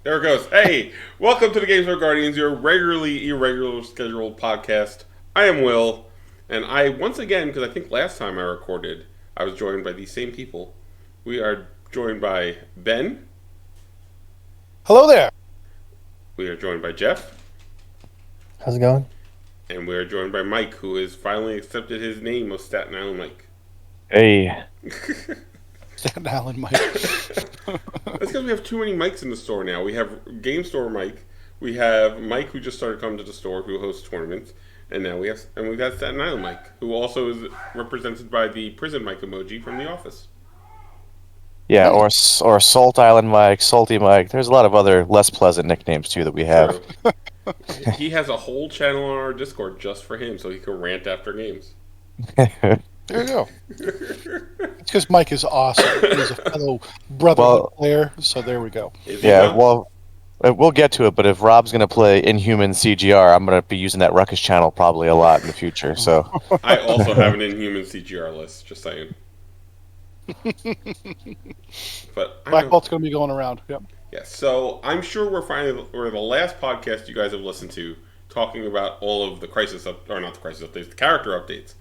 There it goes. Hey, welcome to the Gamestore Guardians, your regularly irregular scheduled podcast. I am Will, and I once again, because I think last time I recorded, I was joined by these same people. We are joined by Ben. Hello there. We are joined by Jeff, How's it going? and we are joined by Mike, who has finally accepted his name of Staten Island Mike. Hey, Staten Island Mike. That's because we have too many mics in the store now. We have Game Store Mike. We have Mike, who just started coming to the store, who hosts tournaments, and now we've got Staten Island Mike, who also is represented by the prison Mike emoji from The Office. yeah, or Salt Island Mike, Salty Mike. There's a lot of other less pleasant nicknames too that we have. True. He has a whole channel on our Discord just for him, so he can rant after games. There you go. It's because Mike is awesome. He's a fellow brotherhood player, so there we go. Is he Yeah, done? well, we'll get to it. But if Rob's gonna play Inhuman CGR, I'm gonna be using that Ruckus channel probably a lot in the future. So I also have an Inhuman CGR list, just saying. But I Black know, Belt's going to be going around. Yep. yeah, so I'm sure we're the last podcast you guys have listened to talking about all of the or not the crisis updates, the character updates.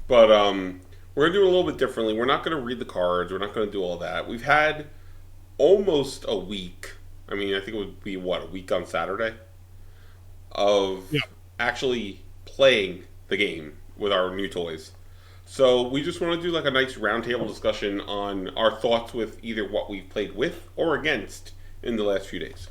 But we're gonna do it a little bit differently. We're not gonna read the cards. We're not gonna do all that. We've had almost a week. I mean, I think it would be a week on Saturday of Yeah. actually playing the game with our new toys. So we just want to do like a nice roundtable discussion on our thoughts with either what we've played with or against in the last few days.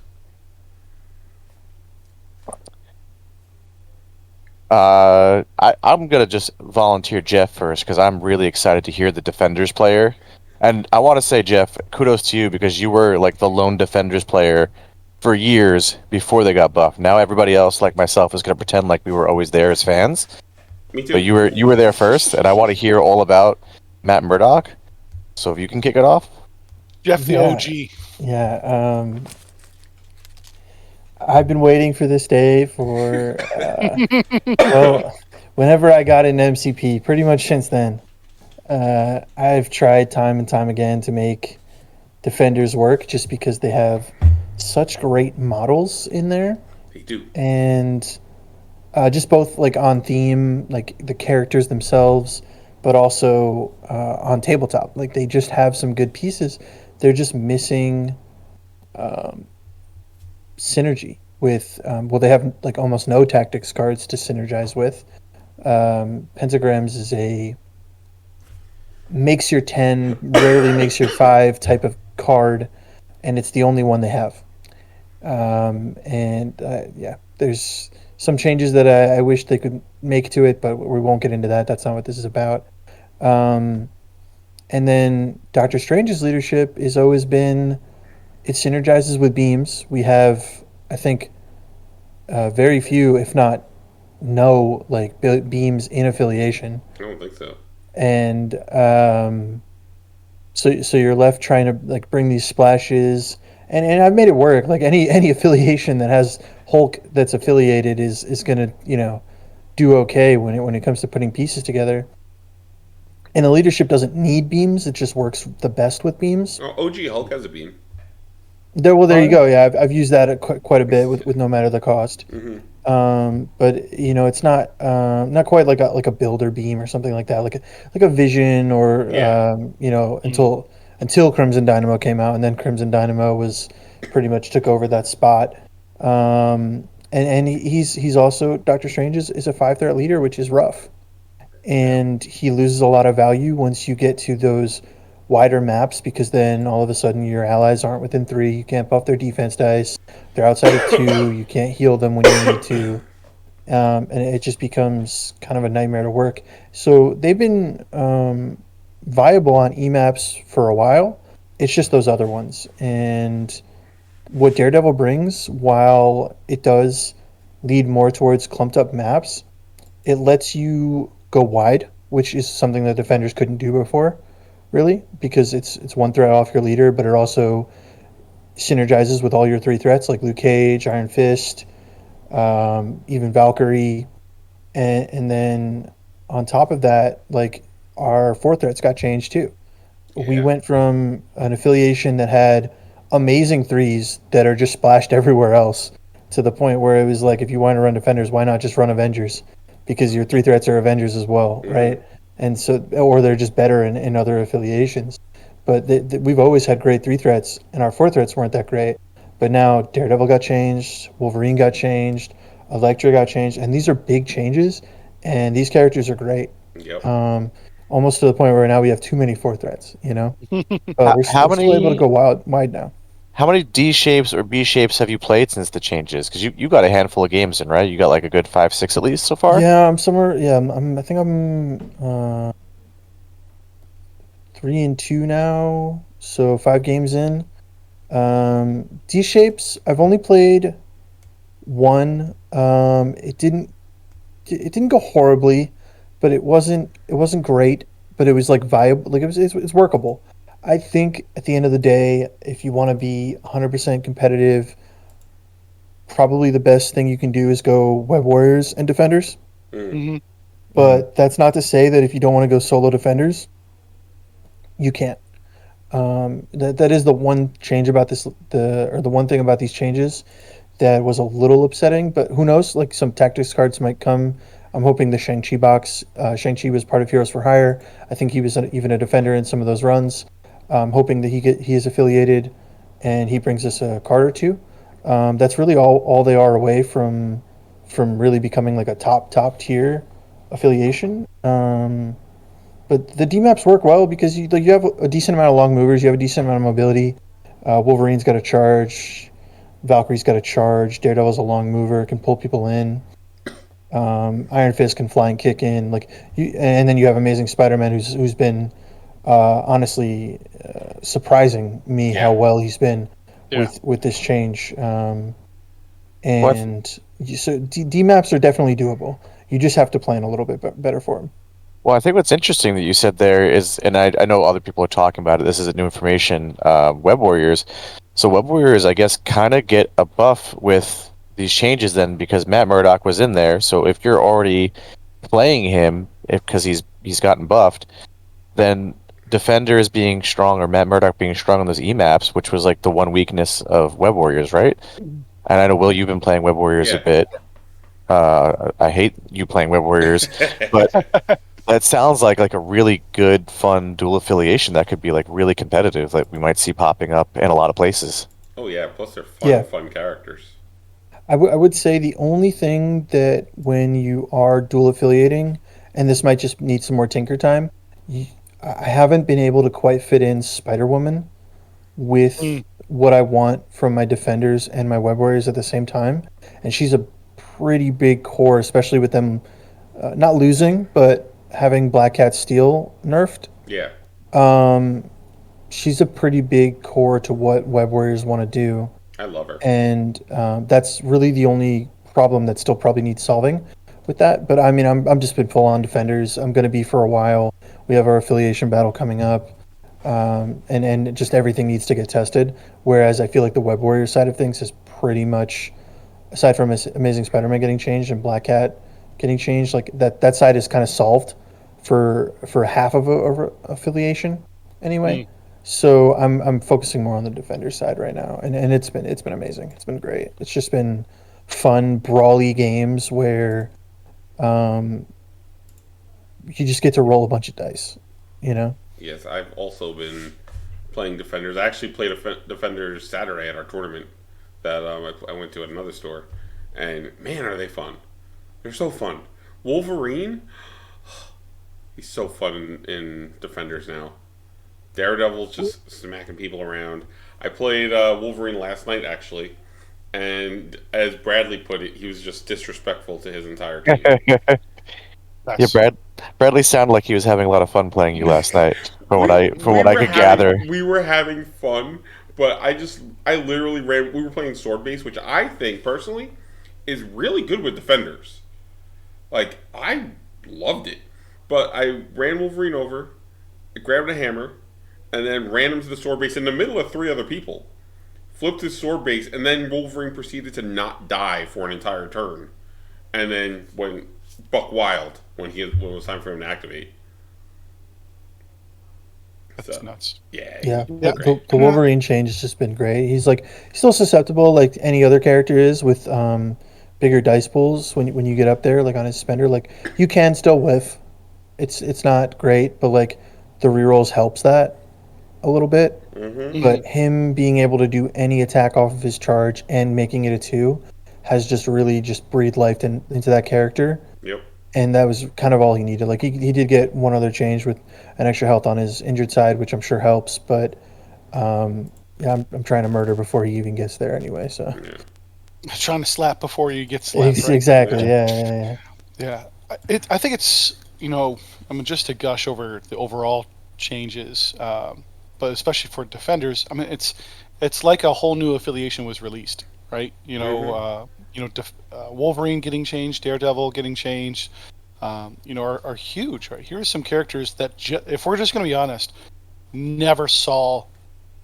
I'm gonna just volunteer Jeff first because I'm really excited to hear the Defenders player. And I want to say, Jeff, kudos to you because you were like the lone Defenders player for years before they got buffed. Now everybody else, like myself, is gonna pretend like we were always there as fans. Me too. But you were there first, and I want to hear all about Matt Murdock. So if you can kick it off. Jeff the Yeah. OG. Yeah, I've been waiting for this day for, well, whenever I got an MCP, pretty much since then. I've tried time and time again to make Defenders work just because they have such great models in there. They do. And just both like on theme, like the characters themselves, but also on tabletop. Like they just have some good pieces. They're just missing synergy with. Well, they have like almost no tactics cards to synergize with. Pentagrams is a makes your 10, rarely makes your 5 type of card, and it's the only one they have. Yeah, there's some changes that I wish they could make to it, but we won't get into that. That's not what this is about. And then Doctor Strange's leadership has always been it synergizes with beams. We have, I think, very few, if not no, like beams in affiliation, I don't think so. and so you're left trying to like bring these splashes, and I've made it work. Like any affiliation that has Hulk that's affiliated is gonna do okay when it comes to putting pieces together. And the leadership doesn't need beams; it just works the best with beams. Oh, OG Hulk has a beam. There you go. Yeah, I've used that quite a bit with no matter the cost. Mm-hmm. But it's not quite like a builder beam or something like that, like a vision or Yeah. until Crimson Dynamo came out, and then Crimson Dynamo was pretty much took over that spot. And he's also Doctor Strange is a 5 threat leader, which is rough, and he loses a lot of value once you get to those wider maps because then all of a sudden your allies aren't within 3. You can't buff their defense dice. They're outside of 2. You can't heal them when you need to. And it just becomes kind of a nightmare to work. So they've been viable on EMAPs for a while. It's just those other ones. And what Daredevil brings, while it does lead more towards clumped up maps, it lets you go wide, which is something that defenders couldn't do before, really, because it's 1 threat off your leader, but it also synergizes with all your 3 threats like Luke Cage, Iron Fist, even Valkyrie, and then on top of that, like our 4 threats got changed too. We Yeah. went from an affiliation that had amazing threes that are just splashed everywhere else, to the point where it was like, if you want to run defenders, why not just run Avengers? Because your three threats are Avengers as well, Mm-hmm. right? And so, or they're just better in other affiliations. But we've always had great three threats, and our four threats weren't that great. But now Daredevil got changed, Wolverine got changed, Elektra got changed, and these are big changes, and these characters are great. Yep. Um, Almost to the point where now we have too many four threats, you know. But How, we're how we're still able to many go wide now. how many D shapes or B shapes have you played since the changes? Because you got a handful of games in, right? You got like a good 5, 6 at least so far. Yeah, I'm somewhere. Yeah, I think I'm 3-2 now, so 5 games in. D shapes, I've only played one. It didn't go horribly, but it wasn't great. But it was like viable. Like it's workable. I think at the end of the day, if you want to be 100% competitive, probably the best thing you can do is go Web Warriors and Defenders. Mm. Hmm. But that's not to say that if you don't want to go solo Defenders, you can't. That is the one change about the one thing about these changes that was a little upsetting. But who knows? Like, some tactics cards might come. I'm hoping the Shang-Chi box. Shang-Chi was part of Heroes for Hire. I think he was even a defender in some of those runs. I'm hoping that he is affiliated, and he brings us a card or two. That's really all they are away from really becoming like a top tier affiliation. But the D maps work well because you have a decent amount of long movers, you have a decent amount of mobility. Wolverine's got a charge, Valkyrie's got a charge, Daredevil's a long mover, can pull people in. Iron Fist can fly and kick in, and then you have Amazing Spider-Man, who's been honestly surprising me Yeah. how well he's been Yeah. with this change. Well, So D maps are definitely doable. You just have to plan a little bit better for them. Well, I think what's interesting that you said there is, and I know other people are talking about it. This is new information. Web Warriors. So Web Warriors, I guess, kind of get a buff with these changes then because Matt Murdock was in there. So if you're already playing him, if because he's gotten buffed, then Defenders being strong or Matt Murdock being strong on those EMAPs, which was like the one weakness of Web Warriors, right? And I know Will, you've been playing Web Warriors a Yeah. bit. I hate you playing Web Warriors, but that sounds like a really good, fun dual affiliation that could be like really competitive. Like we might see popping up in a lot of places. Oh yeah. Plus they're Yeah, fun characters. I would say the only thing that when you are dual affiliating, and this might just need some more tinker time, you, I haven't been able to quite fit in Spider Woman with Mm. what I want from my defenders and my web warriors at the same time. And she's a pretty big core, especially with them not losing, but having Black Cat Steel nerfed. Yeah. Um, she's a pretty big core to what web warriors want to do. I love her. And that's really the only problem that still probably needs solving with that. But I mean, I'm just been full on defenders. I'm going to be for a while. We have our affiliation battle coming up, and just everything needs to get tested. Whereas I feel like the Web Warrior side of things is pretty much, aside from Amazing Spider-Man getting changed and Black Cat getting changed, like that side is kind of solved for half of a affiliation anyway. Mm. So I'm focusing more on the defender side right now, and it's been amazing. It's been great. It's just been fun brawly games where um, you just get to roll a bunch of dice, you know. Yes, I've also been playing Defenders. I actually played Defenders Saturday at our tournament that I went to at another store, and man, are they fun! They're so fun. Wolverine, he's so fun in Defenders now. Daredevil's just smacking people around. I played Wolverine last night actually, and as Bradley put it, he was just disrespectful to his entire team. Yeah, Nice. Bradley sounded like he was having a lot of fun playing you last night, from what I from we what I were could gather. having fun, but I literally ran. We were playing sword base, which I think personally is really good with defenders. Like I loved it, but I ran Wolverine over, grabbed a hammer, and then ran him to the sword base in the middle of three other people. Flipped his sword base, and then Wolverine proceeded to not die for an entire turn, and then went buck wild when it was time for him to activate. That's So nuts. yeah, Yeah, Yeah. the Wolverine change has just been great. He's like still susceptible like any other character is with bigger dice pools when you get up there like on his spender. Like you can still whiff. It's not great, but like the rerolls helps that a little bit. Mm-hmm. Mhm. But him being able to do any attack off of his charge and making it a 2 has just really just breathed life into that character. Yep. And that was kind of all he needed. Like he did get one other change with an extra health on his injured side, which I'm sure helps. But yeah, I'm trying to murder before he even gets there anyway. So Yeah. Trying to slap before you get slapped, right? exactly, Yeah. yeah. I think it's I mean, just to gush over the overall changes, but especially for defenders. I mean, it's like a whole new affiliation was released, right? Wolverine getting changed, Daredevil getting changed. Are huge, right? Here are some characters that, if we're just going to be honest, never saw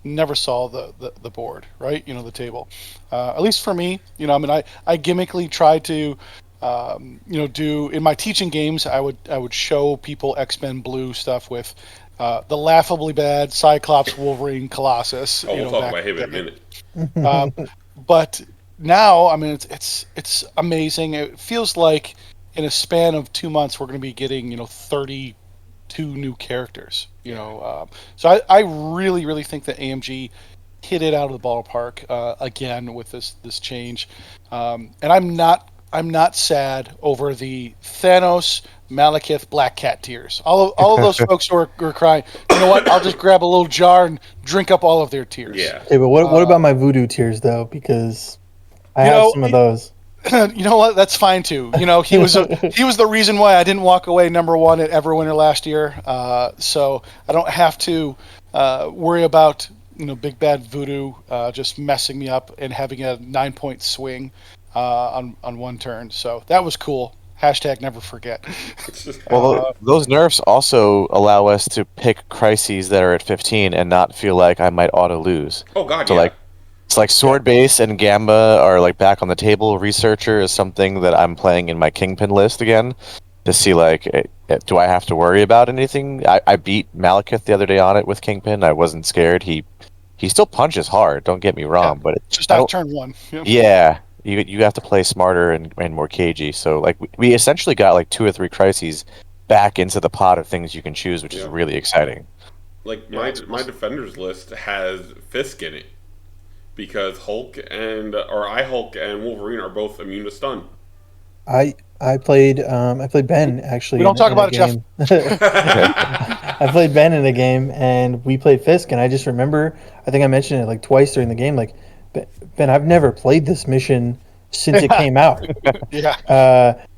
the board, right? The table. At least for me, I mean, I gimmickly tried to, do in my teaching games. I would show people X-Men Blue stuff with the laughably bad Cyclops, Wolverine, Colossus. Oh, we'll talk Back about him in a in the minute. Yeah. day. But now, I mean, it's amazing. It feels like in a span of 2 months, we're going to be getting 32 new characters. So I really really think that AMG hit it out of the ballpark again with this change, and I'm not sad over the Thanos, Malekith, Black Cat tears. All of those folks who are crying. You know what? I'll just grab a little jar and drink up all of their tears. Yeah. Okay, but what about my voodoo tears though? Because I You have know, some of those. You know what? That's fine too. He was the reason why I didn't walk away #1 at Everwinter last year. So I don't have to worry about Big Bad Voodoo just messing me up and having a 9-point swing on one turn. So that was cool. # never forget. Well, those nerfs also allow us to pick crises that are at 15 and not feel like I might auto lose. Oh God, So yeah. like it's like Sword Base and Gamba are like back on the table. Researcher is something that I'm playing in my Kingpin list again to see like do I have to worry about anything? I beat Malekith the other day on it with Kingpin. I wasn't scared. He still punches hard. Don't get me wrong, but Just I not don't. turn 1. Yeah, you have to play smarter and more cagey. So like we essentially got like 2 or 3 crises back into the pot of things you can choose, which is Yeah. really exciting. Like Yeah, it's my awesome. defenders list has Fisk in it because I Hulk and Wolverine are both immune to stun. I played Ben actually We don't talk in a about it, Jeff. game. I played Ben in a game and we played Fisk and I just remember I think I mentioned it like twice during the game like Ben, I've never played this mission since it came out. Yeah.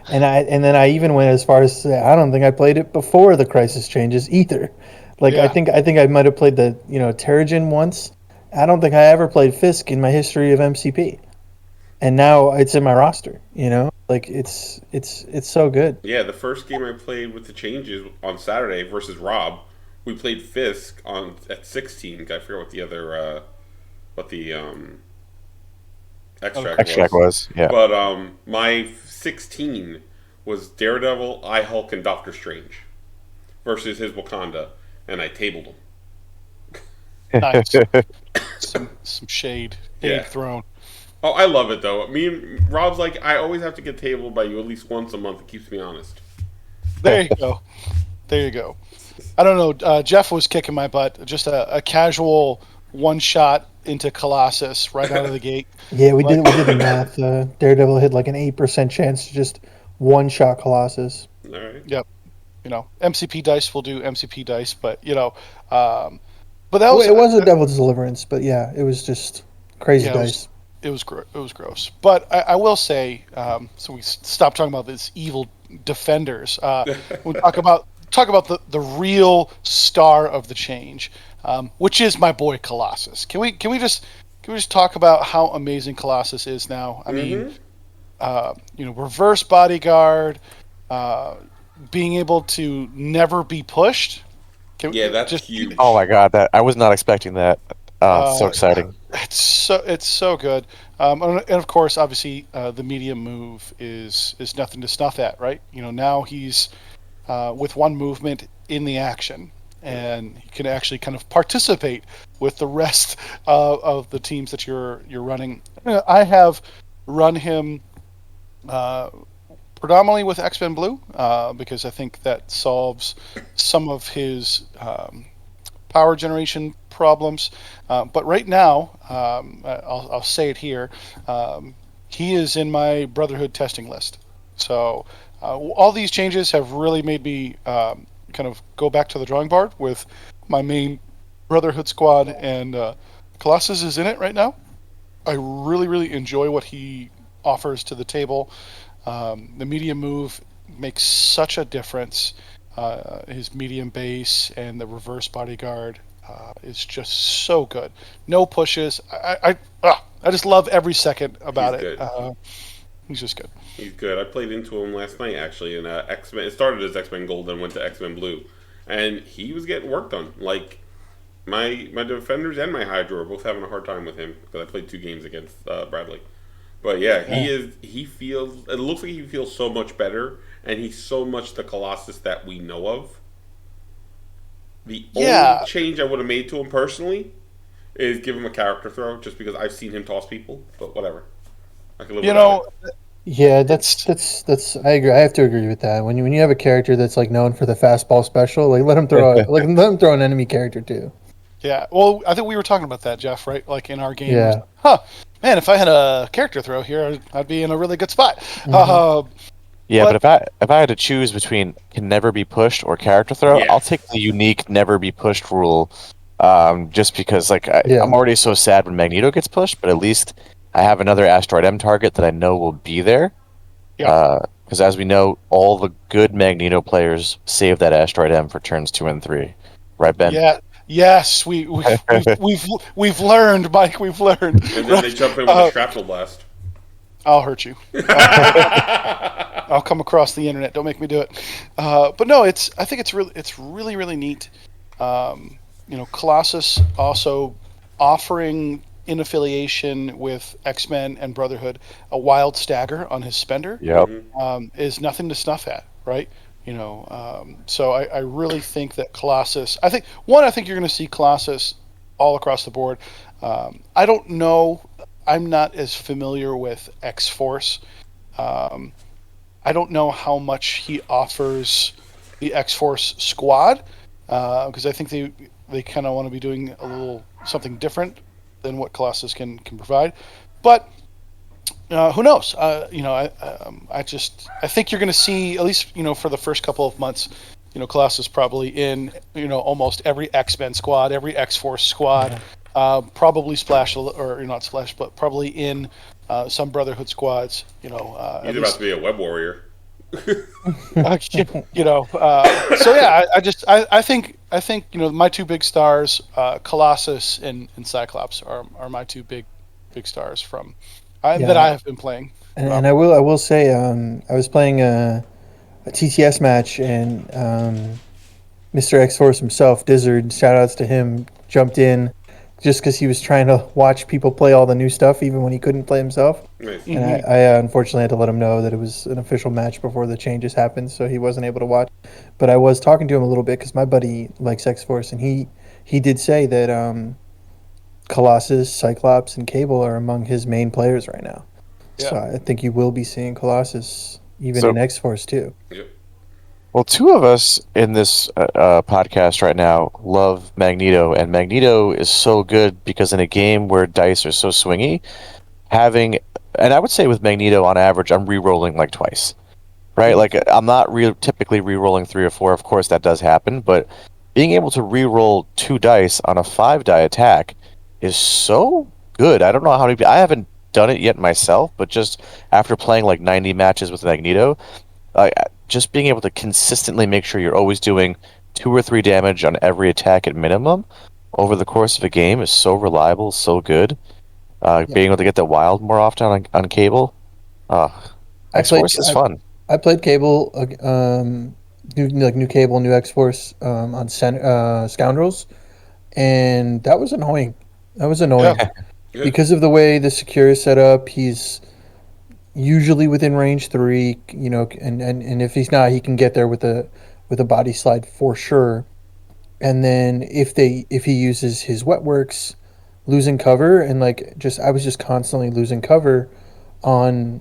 And then I even went as far as to say I don't think I played it before the crisis changes either. Like Yeah. I think I might have played the Terrigen once. I don't think I ever played Fisk in my history of MCP. And now it's in my roster, Like it's so good. Yeah, the first game I played with the changes on Saturday versus Rob, we played Fisk on at 16. I forget what the extract Extract was. was yeah. But my 16 was Daredevil, I Hulk, and Doctor Strange versus his Wakanda, and I tabled him. Nice. Some shade Yeah. thrown. Oh, I love it though. Me and Rob's like, I always have to get tabled by you at least once a month. It keeps me honest. There you go. There you go. I don't know. Jeff was kicking my butt. Just a casual one shot into Colossus right out of the gate. Yeah, we did the math. Daredevil had like an 8% chance to just one shot Colossus. All right. Yep. MCP dice will do MCP dice, but but that was It was a Devil's Deliverance, but yeah, it was just crazy yeah, dice. it was gross. But I will say, so we stop talking about these evil defenders. We talk about the real star of the change, which is my boy Colossus. Can we just talk about how amazing Colossus is now? I mean, reverse bodyguard, being able to never be pushed. Yeah, that's huge. Oh my god, that I was not expecting that. Oh, it's so exciting. It's so good. And of course, obviously, the medium move is nothing to snuff at, right? Now he's with one movement in the action, and he can actually kind of participate with the rest of the teams that you're running. I have run him predominantly with X-Men Blue because I think that solves some of his power generation problems. But right now, I'll say it here, he is in my Brotherhood testing list. So all these changes have really made me kind of go back to the drawing board with my main Brotherhood squad, and Colossus is in it right now. I really, really enjoy what he offers to the table. The medium move makes such a difference. His medium base and the reverse bodyguard is just so good. No pushes. I just love every second about He's it. good. He's just good. He's good. I played into him last night actually in X Men. It started as X Men Gold, then went to X Men Blue, and he was getting work done. Like my defenders and my Hydra are both having a hard time with him because I played 2 games against Bradley. But yeah, he is. He feels. It looks like he feels so much better, and he's so much the Colossus that we know of. The only Yeah, change I would have made to him personally is give him a character throw, just because I've seen him toss people. But whatever, I can live you without know, it. Yeah, it's that's I agree. I have to agree with that. When you have a character that's like known for the fastball special, like let him throw an enemy character too. yeah. Well, I think we were talking about that, Jeff, right? Like in our game, was, Yeah. man, if I had a character throw here, I'd be in a really good spot. Hmm. Yeah, but But if I had to choose between can never be pushed or character throw, Yeah, I'll take the unique never be pushed rule. Just because like I'm Yeah. already so sad when Magneto gets pushed, but at least I have another Asteroid M target that I know will be there. yeah, Because as we know, all the good Magneto players save that Asteroid M for turns 2 and 3, right, Ben? yeah, yes, we've learned, Mike. We've learned. and then they Right? jump in with a shrapnel blast. I'll hurt you. I'll come across the internet. Don't make me do it. But no, I think it's really, really neat. Colossus also offering in affiliation with X-Men and Brotherhood a wild stagger on his spender Yep. is nothing to snuff at, right? So I really think that Colossus. I think you're going to see Colossus all across the board. I don't know. I'm not as familiar with X Force. I don't know how much he offers the X Force squad because I think they kind of want to be doing a little something different than what Colossus can provide. But who knows? I think you're going to see at least for the first couple of months. Colossus probably in almost every X-Men squad, every X-Force squad, probably Splash or not Splash, but probably in some Brotherhood squads. At He's about least to be a web warrior. So yeah, I think my two big stars, Colossus and Cyclops, are my two big stars from that I Yeah. have been playing. And I will say I was playing a TTS match and Mr. X Force himself, Dizzard, shout outs to him, jumped in just because he was trying to watch people play all the new stuff even when he couldn't play himself. Nice. And I unfortunately had to let him know that it was an official match before the changes happened, so he wasn't able to watch. But I was talking to him a little bit because my buddy likes X Force, and he did say that Colossus, Cyclops, and Cable are among his main players right now. So Yeah, I think you will be seeing Colossus even So in X Force too. Yep. Well, two of us in this podcast right now love Magneto, and Magneto is so good because in a game where dice are so swingy, having, and I would say with Magneto on average, I'm re-rolling like twice, right? Like I'm not typically re-rolling 3 or 4. Of course, that does happen, but being able to re-roll 2 dice on a 5 die attack is so good. I don't know how many. I haven't done it yet myself, but just after playing like 90 matches with Magneto. Just being able to consistently make sure you're always doing 2 or 3 damage on every attack at minimum over the course of a game is so reliable, so good. Yeah. Being able to get the wild more often on cable, uh, I X played Force is fun. I played Cable, new Cable, new X Force on Scoundrels, and that was annoying. That was yeah, annoying Good. because of the way the secure is set up. He's usually within range 3, and if he's not, he can get there with a body slide for sure. and then if he uses his wet works, losing cover, and like just I was just constantly losing cover on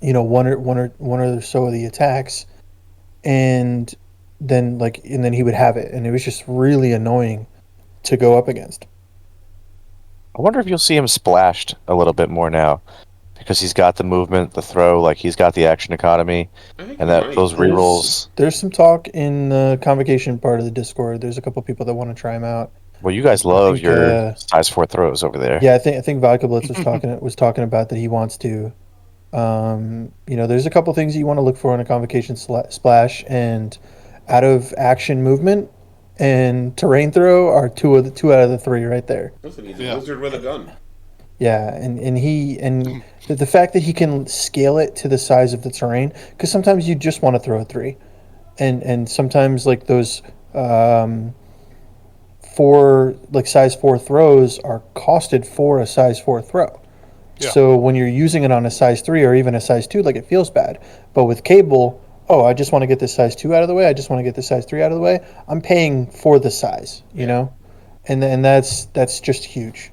one or so of the attacks, and then he would have it, and it was just really annoying to go up against. I wonder if you'll see him splashed a little bit more now, because he's got the movement, the throw, like he's got the action economy, I think and he that might. those rerolls. There's some talk in the convocation part of the Discord. There's a couple people that want to try him out. Well, you guys I love think, your size 4 throws over there. Yeah, I think Vodka Blitz was talking about that he wants to. There's a couple things you want to look for in a convocation splash, and out of action movement and terrain throw are two out of the three right there. Listen, he's a wizard with a gun. Yeah, and the fact that he can scale it to the size of the terrain, because sometimes you just want to throw a 3, and sometimes like those size 4 throws are costed for a size 4 throw. Yeah. So when you're using it on a size 3 or even a size 2, like it feels bad. But with cable, I just want to get this size 2 out of the way. I just want to get this size 3 out of the way. I'm paying for the size, you know, and that's just huge.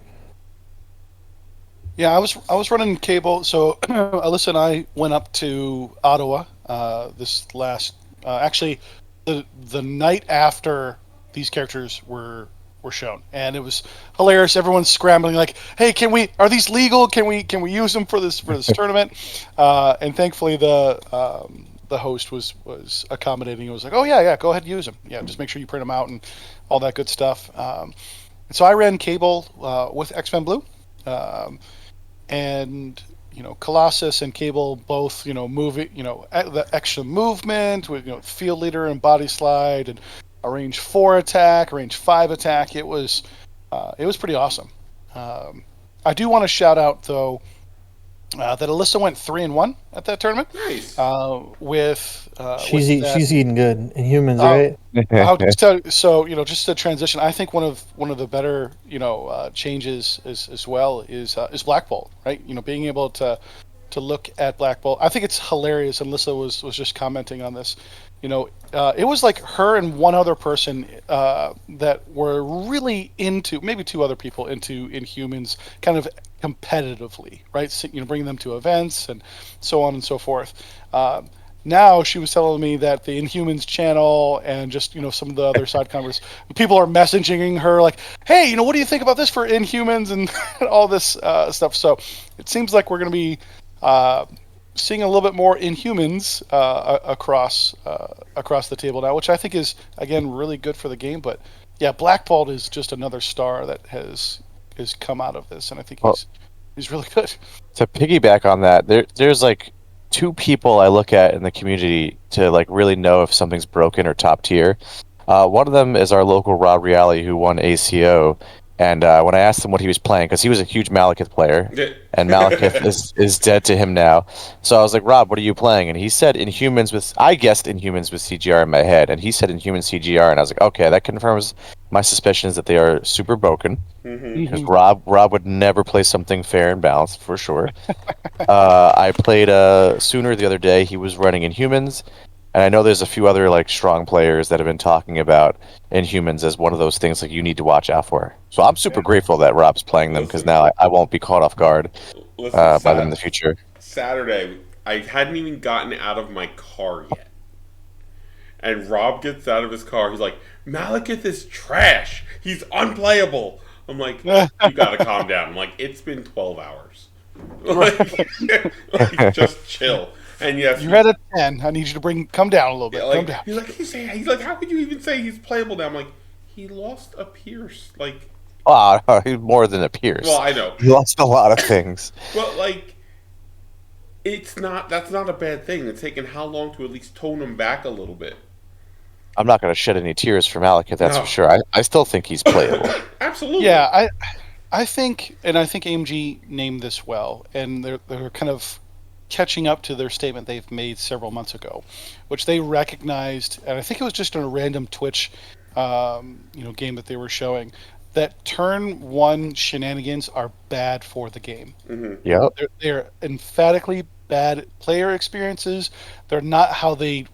Yeah, I was running cable. So Alyssa and I went up to Ottawa this last actually the night after these characters were shown, and it was hilarious. Everyone's scrambling like, "Hey, are these legal? Can we use them for this tournament?" And thankfully the host was accommodating. It was like, "Oh yeah, go ahead and use them. Yeah, just make sure you print them out and all that good stuff." And so I ran cable with X-Men Blue. And Colossus and Cable both moving the extra movement with field leader and body slide and a range 4 attack, a range 5 attack. It was pretty awesome. I do want to shout out though that Alyssa went 3-1 at that tournament. Nice. She's eating good in humans, right? I'll just tell you, so just to transition, I think one of the better changes as well is Black Bolt, right? Being able to look at Black Bolt, I think it's hilarious. And Alyssa was just commenting on this. It was like her and one other person that were really into, maybe 2 other people into Inhumans, kind of competitively, right? So, bringing them to events and so on and so forth. Now she was telling me that the Inhumans channel and just some of the other side conversations, people are messaging her like, "Hey, what do you think about this for Inhumans?" and all this stuff. So it seems like we're going to be seeing a little bit more Inhumans across the table now, which I think is again really good for the game. But yeah, Black Bolt is just another star that has come out of this, and I think he's really good. To piggyback on that, there's like 2 people I look at in the community to like really know if something's broken or top tier. One of them is our local Rob Reale, who won ACO. And when I asked him what he was playing, because he was a huge Malekith player, and Malekith is dead to him now. So I was like, "Rob, what are you playing?" And he said I guessed Inhumans with CGR in my head, and he said Inhuman CGR, and I was like, "Okay, that confirms my suspicions that they are super broken." Because Rob would never play something fair and balanced for sure. I played Sooner the other day. He was running Inhumans. And I know there's a few other like strong players that have been talking about Inhumans as one of those things like you need to watch out for. So I'm super grateful that Rob's playing them, because now I won't be caught off guard by them in the future. Saturday, I hadn't even gotten out of my car yet. And Rob gets out of his car. He's like, "Malekith is trash. He's unplayable." I'm like, "You gotta calm down." I'm like, "It's been 12 hours. Like, just chill." And yes, you're at a 10. I need you to come down a little bit. Yeah, Come down. He's like, "How could you even say he's playable now?" I'm like, "He lost a Pierce." Like, He's more than a Pierce. well, I know He lost a lot of things. but like, that's not a bad thing. It's taken how long to at least tone him back a little bit. I'm not going to shed any tears for Malekith, that's for sure. I still think he's playable. Absolutely. Yeah, I think AMG named this well, and they're kind of catching up to their statement they've made several months ago, which they recognized, and I think it was just in a random Twitch game that they were showing, that turn 1 shenanigans are bad for the game. Yep. They're emphatically bad player experiences. They're not how they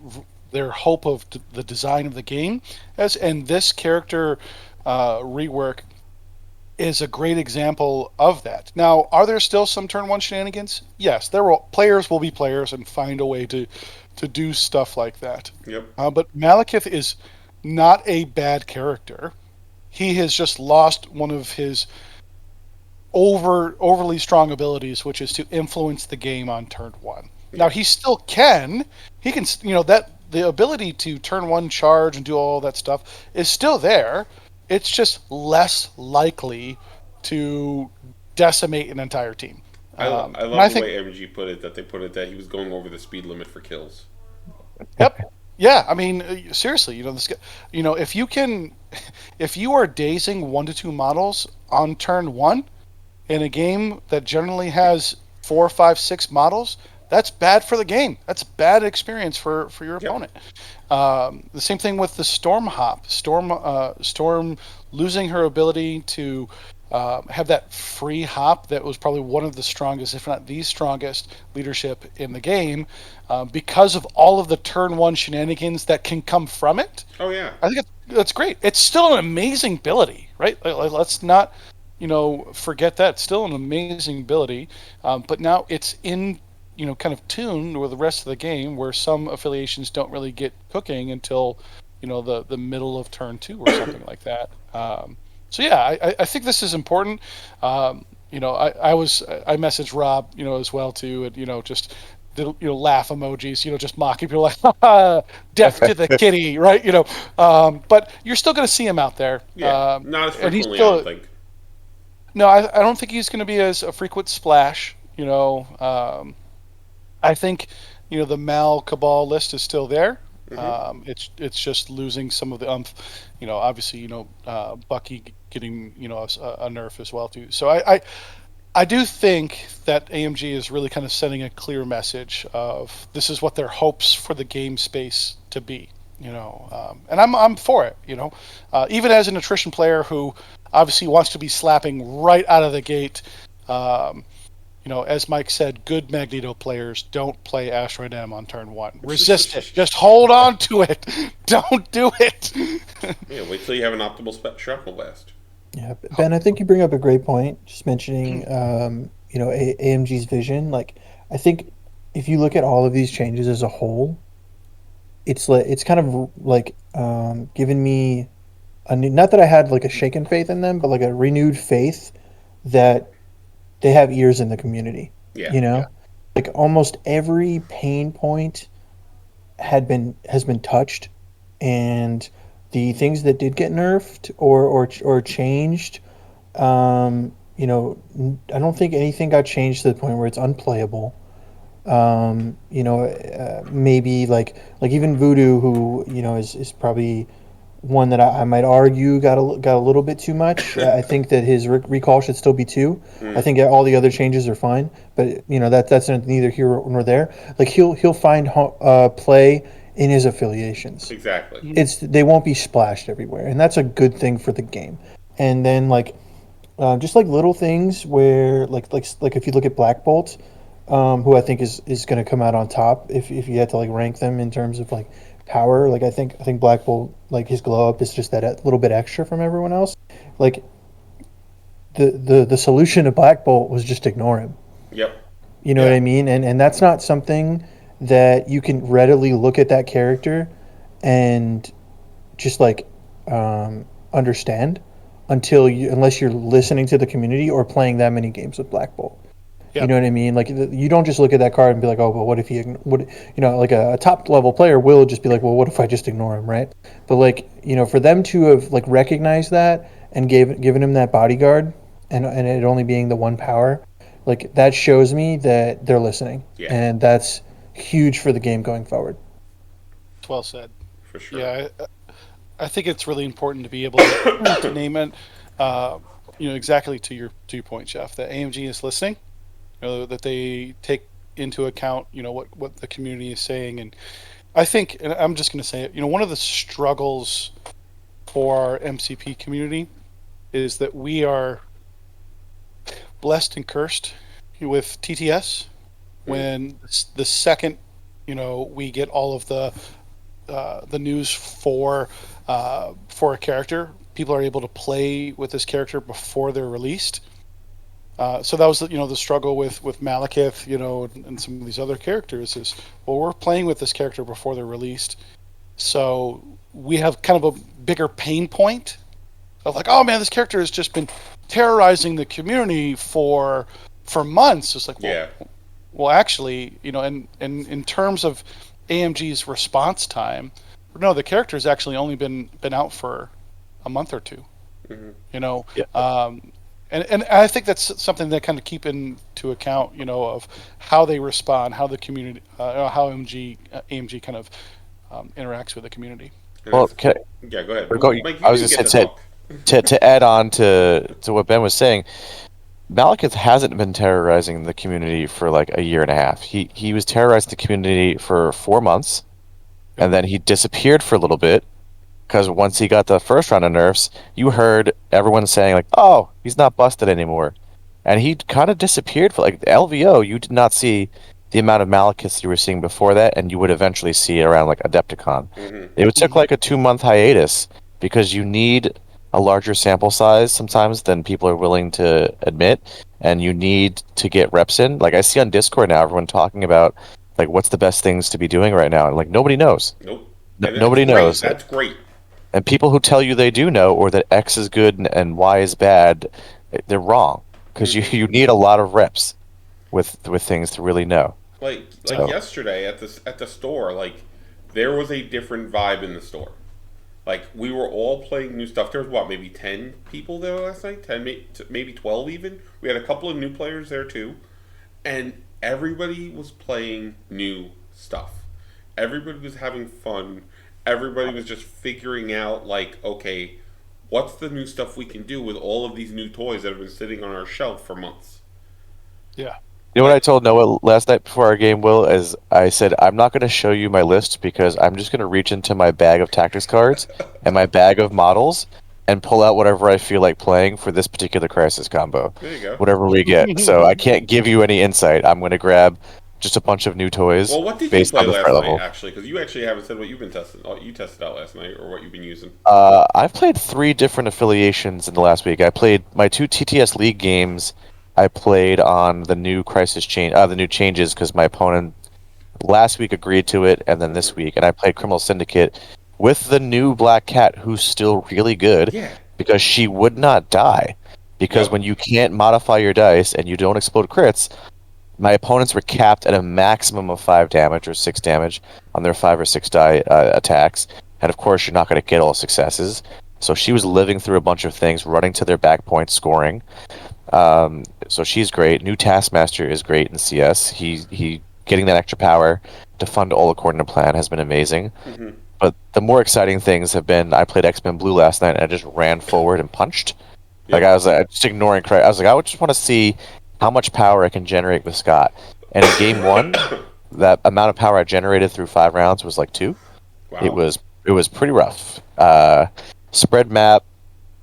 their hope of the design of the game. And this character rework is a great example of that. Now, are there still some turn one shenanigans? Yes, players will be players and find a way to do stuff like that. Yep. But Malekith is not a bad character. He has just lost one of his overly strong abilities, which is to influence the game on turn one. Yeah. Now he still can. He can, that the ability to turn one charge and do all that stuff is still there. It's just less likely to decimate an entire team. I love the way MG put it. That they put it that he was going over the speed limit for kills. Yep. Yeah. I mean, seriously, this. If you can, if you are dazing 1 to 2 models on turn one in a game that generally has 4, 5, 6 models, that's bad for the game. That's a bad experience for your opponent. The same thing with the Storm Hop. Storm losing her ability to have that free hop that was probably one of the strongest, if not the strongest, leadership in the game because of all of the turn one shenanigans that can come from it. Oh yeah, I think that's great. It's still an amazing ability, right? Let's not forget that. It's still an amazing ability, but now it's in kind of tuned with the rest of the game, where some affiliations don't really get cooking until the middle of turn 2 or something like that. So yeah, I think this is important. I messaged Rob as well too, and just did laugh emojis, just mocking people like death to the kitty, right? But you're still going to see him out there. Yeah, not as and he's frequently. still, I don't think. No, I don't think he's going to be as a frequent splash. I think the Mal Cabal list is still there. Mm-hmm. It's just losing some of the obviously Bucky getting a nerf as well too. So I do think that AMG is really kind of sending a clear message of this is what their hopes for the game space to be. And I'm for it. Even as an attrition player who obviously wants to be slapping right out of the gate. As Mike said, good Magneto players don't play Asteroid M on turn 1. Resist it. Just hold on to it. Don't do it. Yeah, wait till you have an optimal shrapnel blast. Yeah, Ben, I think you bring up a great point. Just mentioning, AMG's vision. Like, I think if you look at all of these changes as a whole, it's kind of like given me not that I had like a shaken faith in them, but like a renewed faith that they have ears in the community. Yeah. Yeah. Like almost every pain point has been touched, and the things that did get nerfed or changed, I don't think anything got changed to the point where it's unplayable. Maybe like even Voodoo, who is probably one that I might argue got a little bit too much. I think that his recall should still be 2. I think all the other changes are fine, but that's neither here nor there. Like he'll find play in his affiliations. Exactly. They won't be splashed everywhere, and that's a good thing for the game. And then just like little things where like if you look at Black Bolt, who I think is going to come out on top if you had to like rank them in terms of like power. Like I think Black Bolt, like his glow up is just that little bit extra from everyone else. Like the solution to Black Bolt was just ignore him. Yep. You know what I mean? And that's not something that you can readily look at that character and just like understand unless you're listening to the community or playing that many games with Black Bolt. Yep. You know what I mean? Like you don't just look at that card and be like, oh, but what if like a top level player will just be like, well, what if I just ignore him, right? But like, for them to have like recognized that and given him that bodyguard and it only being the 1 power, like that shows me that they're listening. Yeah. And that's huge for the game going forward. Well said. For sure. Yeah, I think it's really important to be able to name it. Exactly to your point, Jeff. That AMG is listening. That they take into account, what the community is saying, and I think, and I'm just going to say it. One of the struggles for our MCP community is that we are blessed and cursed with TTS. When the second, we get all of the the news for a character. People are able to play with this character before they're released. So that was the struggle with Malekith, and some of these other characters is, well, we're playing with this character before they're released, so we have kind of a bigger pain point of like, oh man, this character has just been terrorizing the community for months. It's like, Yeah. well, actually, and in terms of AMG's response time, no, the character has actually only been out for a month or two. Mm-hmm. Yeah. And I think that's something that kind of keep into account, of how they respond, how the community, how AMG kind of interacts with the community. Well, Yeah, go ahead. Mike, I you was didn't just get to saying talk. to add on to what Ben was saying. Malekith hasn't been terrorizing the community for like a year and a half. He was terrorizing the community for 4 months, and then he disappeared for a little bit because once he got the first round of nerfs, you heard everyone saying like, "Oh, he's not busted anymore," and he kind of disappeared for like LVO. You did not see the amount of Malekiths you were seeing before that, and you would eventually see around like Adepticon. Mm-hmm. It took like a 2 month hiatus because you need a larger sample size sometimes than people are willing to admit, and you need to get reps in. Like I see on Discord now, everyone talking about like what's the best things to be doing right now, and like nobody knows. Nope. And that's Nobody great. knows. That's great. And people who tell you they do know or that X is good and Y is bad, they're wrong because Mm-hmm. you need a lot of reps with things to really know. Like So yesterday at the store, like there was a different vibe in the store. Like we were all playing new stuff. There was what, maybe 10 people there last night, maybe 12 even. We had a couple of new players there too, and everybody was playing new stuff. Everybody was having fun. Everybody was just figuring out like, okay, what's the new stuff we can do with all of these new toys that have been sitting on our shelf for months. Yeah. you know what I Like, told Noah last night before our game, Will, is I said I'm not going to show you my list because I'm just going to reach into my bag of tactics cards and my bag of models and pull out whatever I feel like playing for this particular crisis combo, there you go. whatever we get. So I can't give you any insight. I'm going to grab just a bunch of new toys Well, what did you based play on the last threat night, level. actually? Because you actually haven't said what you've been testing. Oh, you tested out last night, or what you've been using. I've played 3 different affiliations in the last week. I played my 2 TTS League games. I played on the new the new changes because my opponent last week agreed to it, and then this Mm-hmm. week, and I played Criminal Syndicate with the new Black Cat, who's still really good Yeah. because she would not die. Because Yep. when you can't modify your dice and you don't explode crits, my opponents were capped at a maximum of 5 damage or 6 damage on their 5 or 6 die attacks, and of course you're not going to get all successes. So she was living through a bunch of things, running to their back point, scoring. So she's great. New Taskmaster is great in CS. He getting that extra power to fund all according to plan has been amazing. Mm-hmm. But the more exciting things have been I played X-Men Blue last night and I just ran forward and punched. Like Yep. I was just ignoring credit. I was like, I would just want to see how much power I can generate with Scott. And in game one, that amount of power I generated through 5 rounds was like 2. It Wow. was it was pretty rough. Spread map,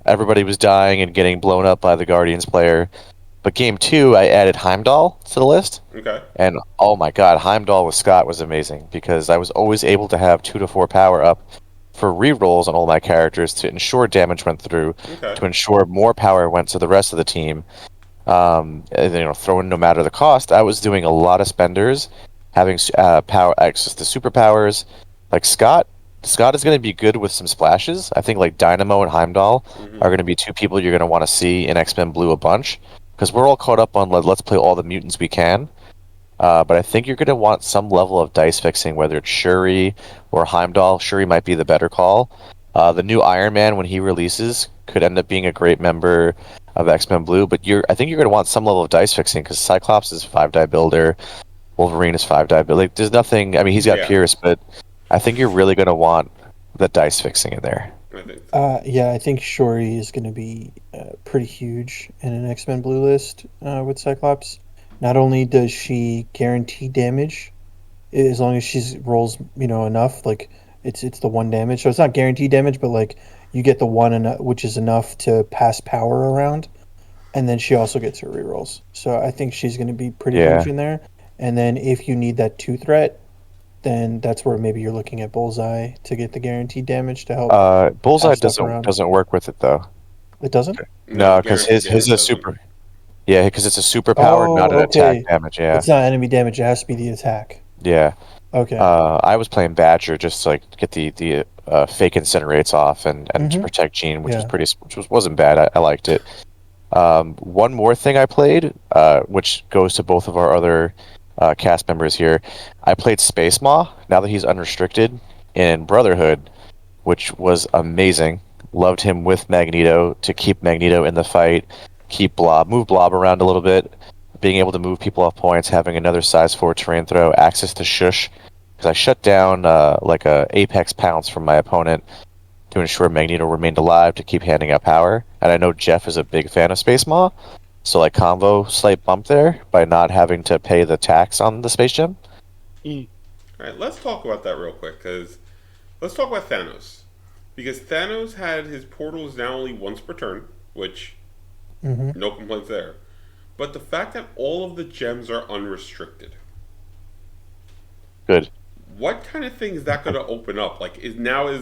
everybody was dying and getting blown up by the Guardians player. But game two, I added Heimdall to the list, Okay. and oh my god, Heimdall with Scott was amazing because I was always able to have 2 to 4 power up for rerolls on all my characters to ensure damage went through, Okay. to ensure more power went to the rest of the team. And, throwing no matter the cost. I was doing a lot of spenders, having power access to superpowers. Like Scott, Scott is going to be good with some splashes. I think like Dynamo and Heimdall Mm-hmm. are going to be 2 people you're going to want to see in X Men Blue a bunch because we're all caught up on let's play all the mutants we can. But I think you're going to want some level of dice fixing, whether it's Shuri or Heimdall. Shuri might be the better call. The new Iron Man, when he releases, could end up being a great member of X Men Blue. But I think you're going to want some level of dice fixing because Cyclops is 5 die builder, Wolverine is 5 die builder. Like, there's nothing. I mean, he's got Yeah. Pierce, but I think you're really going to want the dice fixing in there. I think so. Yeah, I think Shuri is going to be pretty huge in an X Men Blue list with Cyclops. Not only does she guarantee damage, as long as she rolls, enough, like it's the 1 damage. So it's not guaranteed damage, but like you get the one, which is enough to pass power around. And then she also gets her rerolls. So I think she's going to be pretty huge Yeah. in there. And then if you need that 2 threat, then that's where maybe you're looking at Bullseye to get the guaranteed damage to help Bullseye pass stuff around. doesn't work with it though. It doesn't? No, No, because guaranteed his damage is doesn't. super. Yeah, because it's a superpower, not Oh, an attack okay. damage. Yeah, It's not enemy damage. It has to be the attack. yeah. Okay. I was playing Badger just to like get the fake incinerates off and to Mhm. protect Gene, which was Yeah. wasn't bad. I liked it. One more thing I played, which goes to both of our other cast members here. I played Space Maw. Now that he's unrestricted in Brotherhood, which was amazing. Loved him with Magneto to keep Magneto in the fight, move Blob around a little bit, being able to move people off points, having another size 4 terrain throw, access to Shush, because I shut down like a Apex Pounce from my opponent to ensure Magneto remained alive to keep handing out power. And I know Jeff is a big fan of Space Maw, so like combo slight bump there by not having to pay the tax on the Space Gem. Mm. All right, let's talk about that real quick, because let's talk about Thanos. Because Thanos had his portals now only once per turn, which Mhm. no complaints there. But the fact that all of the gems are unrestricted, Good. what kind of thing is that going to open up? Like, is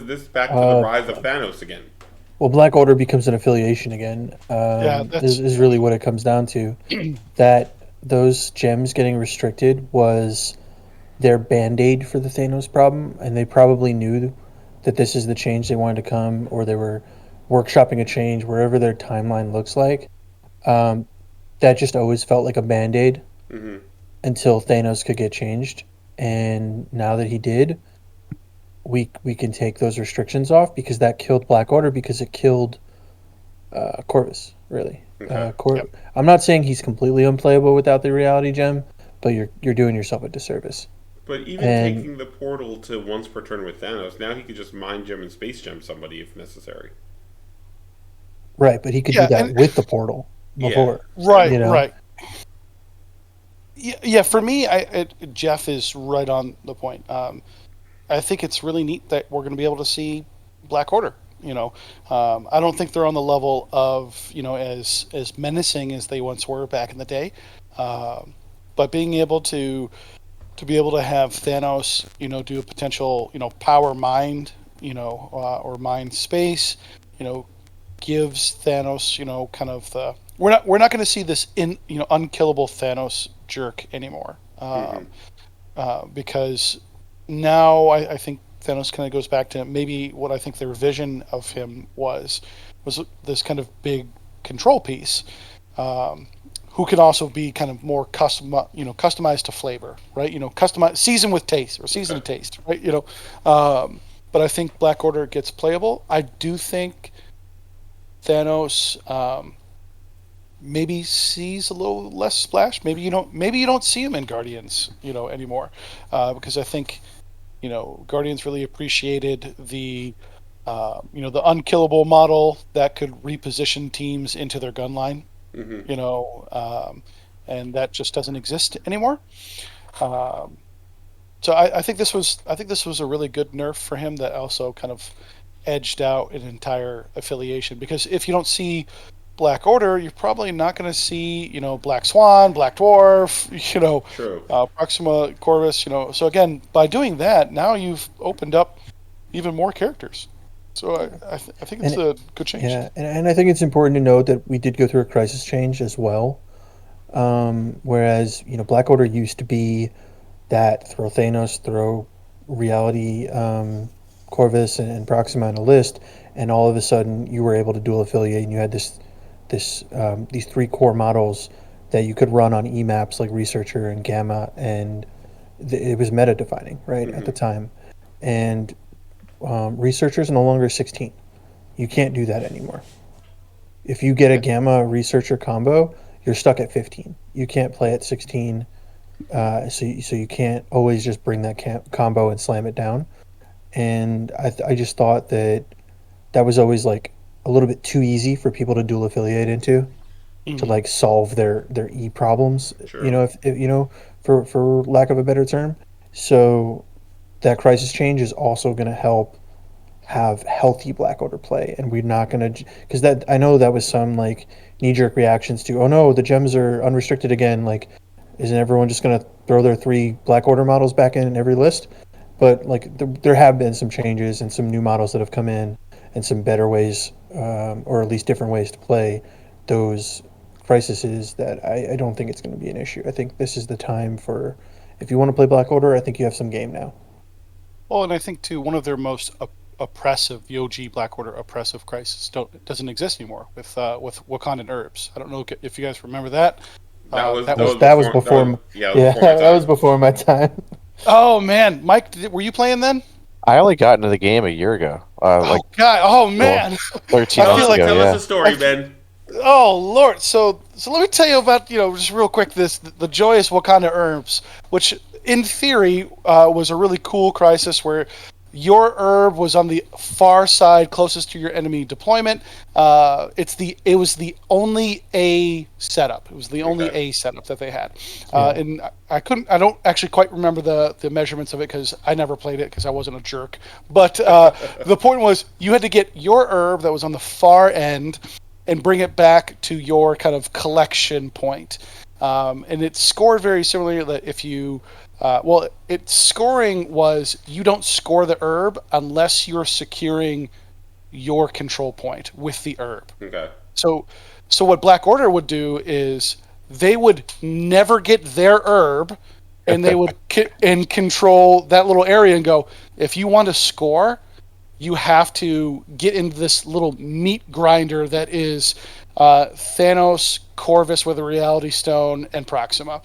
this back to the Uh, rise of Thanos again? Well, Black Order becomes an affiliation again. Yeah, Is really what it comes down to. That those gems getting restricted was their band-aid for the Thanos problem, and they probably knew that this is the change they wanted to come, or they were workshopping a change wherever their timeline looks like. Um, that just always felt like a band-aid Mm-hmm. until Thanos could get changed, and now that he did, we can take those restrictions off because that killed Black Order because it killed Corvus, really. Okay. Yep. I'm not saying he's completely unplayable without the reality gem, but you're doing yourself a disservice. But even And taking the portal to once per turn with Thanos, now he could just mind gem and space gem somebody if necessary. right, but he could do Yeah, that and with the portal Yeah. before. right, You know? right. Yeah, for me, Jeff is right on the point. I think it's really neat that we're going to be able to see Black Order. I don't think they're on the level of as menacing as they once were back in the day, but being able to be able to have Thanos, do a potential, power mind, or mind space, gives Thanos, kind of the we're not going to see this unkillable Thanos jerk anymore, Mm-hmm. because now I think Thanos kind of goes back to maybe what I think their vision of him was this kind of big control piece, who can also be kind of more customized to flavor, right? Customize, season with taste or season to taste, right? But I think Black Order gets playable. I do think Thanos maybe sees a little less splash. Maybe you don't see him in Guardians, anymore, because I think Guardians really appreciated the the unkillable model that could reposition teams into their gun line, Mm-hmm. and that just doesn't exist anymore. Um, so I think this was a really good nerf for him that also kind of edged out an entire affiliation, because if you don't see Black Order, you're probably not going to see Black Swan, Black Dwarf, True. Proxima Corvus. So again, by doing that, now you've opened up even more characters. So I think it's And a good change. yeah, and I think it's important to note that we did go through a crisis change as well. Whereas Black Order used to be that throw Thanos, throw reality, Corvus, and Proxima on a list, and all of a sudden you were able to dual affiliate, and you had these three core models that you could run on EMAPs like Researcher and Gamma, and it was meta defining right at Mm-hmm. the time. And Researcher is no longer 16. You can't do that anymore. If you get a Gamma Researcher combo, you're stuck at 15. You can't play at 16. So you can't always just bring that combo and slam it down. And I just thought that was always like a little bit too easy for people to dual affiliate into to Mhm. like solve their E problems. True. If for lack of a better term. So that crisis change is also going to help have healthy Black Order play, and we're not going to, because that, I know that was some like knee-jerk reactions to, oh no, the gems are unrestricted again, like isn't everyone just going to throw their three Black Order models back in every list? but like there have been some changes and some new models that have come in, and some better ways, or at least different ways to play those crises. That I don't think it's going to be an issue. I think this is the time for, if you want to play Black Order, I think you have some game now. Well, and I think too one of their most oppressive, the OG Black Order oppressive crisis doesn't exist anymore with Wakandan herbs. I don't know if you guys remember that. That was before. Yeah, That was before my time. Oh man, Mike, were you playing then? I only got into the game a year ago. Oh God! Oh man! 13 I months feel like ago. Tell Yeah. us a story, Ben. Oh Lord! So let me tell you about just real quick the joyous Wakanda herbs, which in theory was a really cool crisis where your herb was on the far side closest to your enemy deployment. It was the only A setup. It was the only A setup that they had, and I don't actually quite remember the measurements of it because I never played it because I wasn't a jerk. But the point was you had to get your herb that was on the far end and bring it back to your kind of collection point. And it scored very similarly that if you, its scoring was you don't score the herb unless you're securing your control point with the herb. Okay. So what Black Order would do is they would never get their herb, and they would control that little area and go, if you want to score, you have to get into this little meat grinder that is Thanos, Corvus with a Reality Stone, and Proxima.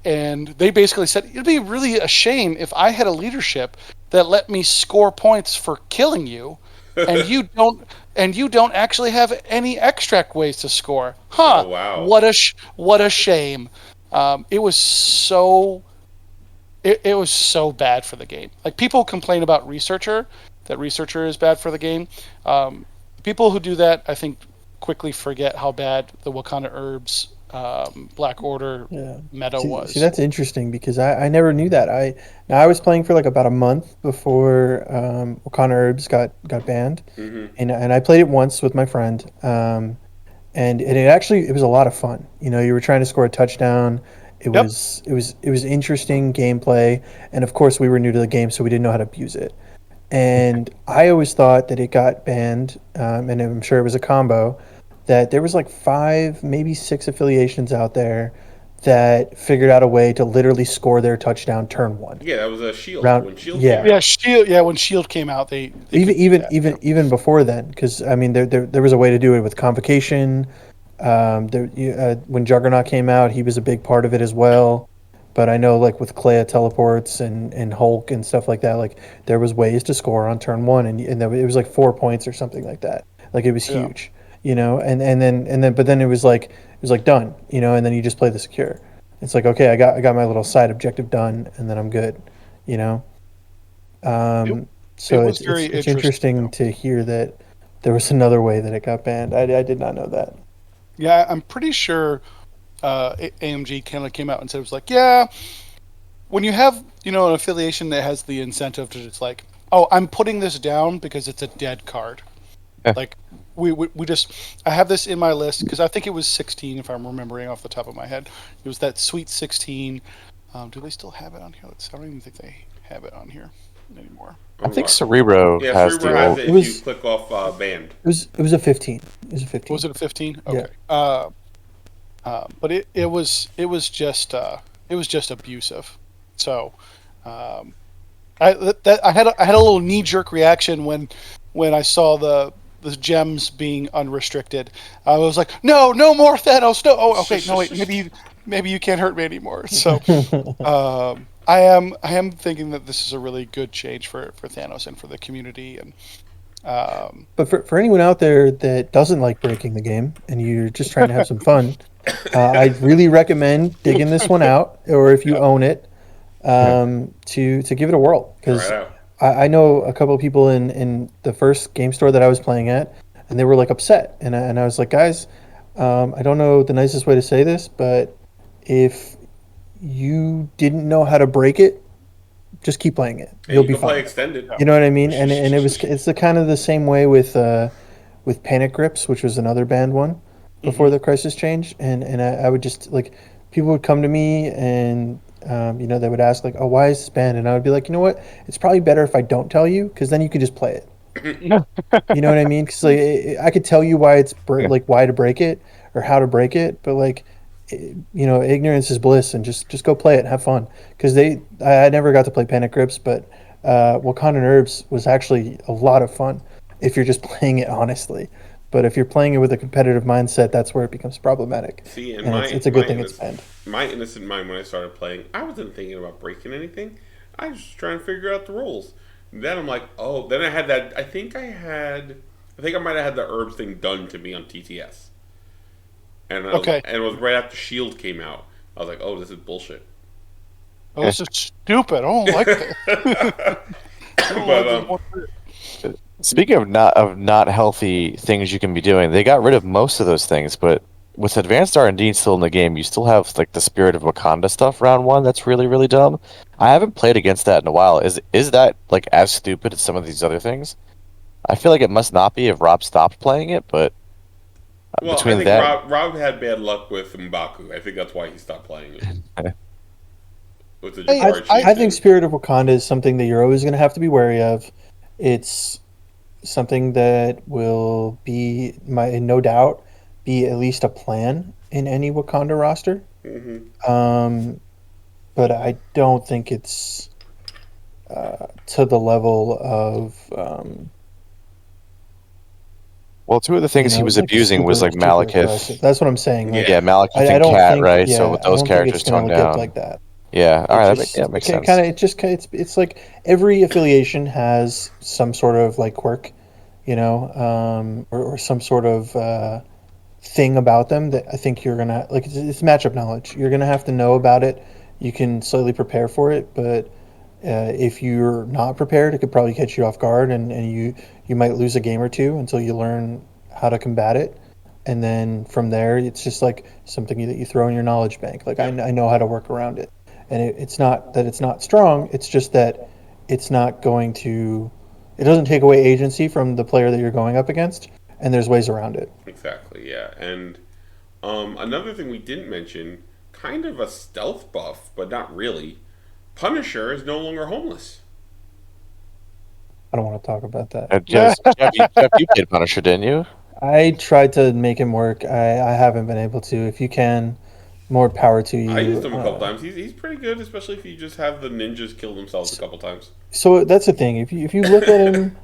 And they basically said, it'd be really a shame if I had a leadership that let me score points for killing you, and you don't actually have any extract ways to score. Huh. Oh, wow. What a shame. It was so bad for the game. Like, people complain about that Researcher is bad for the game. People who do that, I think, quickly forget how bad the Wakanda herbs Black Order meta was. See, that's interesting because I never knew that. I was playing for like about a month before Wakanda herbs got banned, and I played it once with my friend, and it was a lot of fun. You were trying to score a touchdown. It was interesting gameplay, and of course we were new to the game, so we didn't know how to abuse it. And I always thought that it got banned, and I'm sure it was a combo, that there was like 5, maybe 6 affiliations out there that figured out a way to literally score their touchdown turn 1. Yeah, that was a Shield. When Shield came out. Yeah, Shield. Yeah, when Shield came out, they even before then, because I mean there was a way to do it with Convocation. When Juggernaut came out, he was a big part of it as well. But I know, like with Clea teleports and Hulk and stuff like that, like there was ways to score on turn 1, and it was like 4 points or something like that. Like it was huge, and then it was like done, and then you just play the secure. It's like, okay, I got my little side objective done, and then I'm good, So it's interesting to hear that there was another way that it got banned. I did not know that. Yeah, I'm pretty sure AMG kind of came out and said it was like, yeah, when you have an affiliation that has the incentive to just like, oh, I'm putting this down because it's a dead card. Like I have this in my list because I think it was 16 if I'm remembering off the top of my head. It was that sweet 16. Do they still have it on here? I don't even think they have it on here anymore. I think Cerebro has Cerebro has it if you click off banned. It was a 15. It was a 15. Was it a 15? Okay. Yeah. But it was just abusive. So I had a little knee jerk reaction when I saw the gems being unrestricted. I was like, no more Thanos. No. Oh, okay. No, wait. Maybe you can't hurt me anymore. So I am thinking that this is a really good change for Thanos and for the community. And but for anyone out there that doesn't like breaking the game and you're just trying to have some fun, I really recommend digging this one out, or if you own it, to give it a whirl, because I know a couple of people in the first Gamestore that I was playing at, and they were like upset, and I was like, guys, I don't know the nicest way to say this, but if you didn't know how to break it, just keep playing it. You'll be fine. Play extended. You know what I mean? And it's the kind of the same way with Panic Grips, which was another banned one before the crisis change, and I would just like, people would come to me and they would ask like, "Oh, why is this banned?" And I would be like, "You know what? It's probably better if I don't tell you, because then you could just play it." You know what I mean? Because like I could tell you why like why to break it or how to break it, but like ignorance is bliss, and just go play it and have fun. Because I never got to play Panic Grips, but Wakandan Herbs was actually a lot of fun if you're just playing it honestly. But if you're playing it with a competitive mindset, that's where it becomes problematic, See, and and it's a good thing it's banned. my innocent mind when I started playing, I wasn't thinking about breaking anything. I was just trying to figure out the rules. Then I'm like, oh. Then I had that. I think I might have had the herbs thing done to me on TTS, Okay. and it was right after Shield came out. I was like, oh, this is bullshit. Oh, this is stupid. I don't like this. I don't like But this one bit. Speaking of not healthy things you can be doing, they got rid of most of those things, but with advanced R&D still in the game, you still have like the Spirit of Wakanda stuff round one that's really really dumb. I haven't played against that in a while. Is that like as stupid as some of these other things? I feel like it must not be if Rob stopped playing it, but well, I between think that, Rob had bad luck with M'Baku. I think that's why he stopped playing it with the Hey, Jafar I cheats think in. Spirit of Wakanda is something that you're always going to have to be wary of. It's something that will be, no doubt, be at least a plan in any Wakanda roster. Hmm. Um, but I don't think it's to the level of, well, two of the things he was like abusing was super like super aggressive. Malekith, That's what I'm saying. Like, yeah, Yeah, Malekith I and don't Cat, think, right? So yeah, with I those don't think it's characters going toned to get down, like that. yeah, all It right, just that makes it sense. kind of it just it's like every affiliation has some sort of like quirk, or some sort of thing about them that I think you're gonna like. It's matchup knowledge. You're gonna have to know about it. You can slightly prepare for it, but if you're not prepared, it could probably catch you off guard, and you might lose a game or two until you learn how to combat it. And then from there, it's just like something that you throw in your knowledge bank. Like yep, I know how to work around it, and it's not that it's not strong. It's just that it's not going to. It doesn't take away agency from the player that you're going up against, and there's ways around it. exactly. Yeah, and another thing we didn't mention, kind of a stealth buff, but not really. Punisher is no longer homeless. I don't want to talk about that. Jeff, you played Punisher, didn't you? I tried to make him work. I haven't been able to. If you can, more power to I used you. him a couple times. He's pretty good, especially if you just have the ninjas kill themselves a couple times. So that's the thing. If you look at him,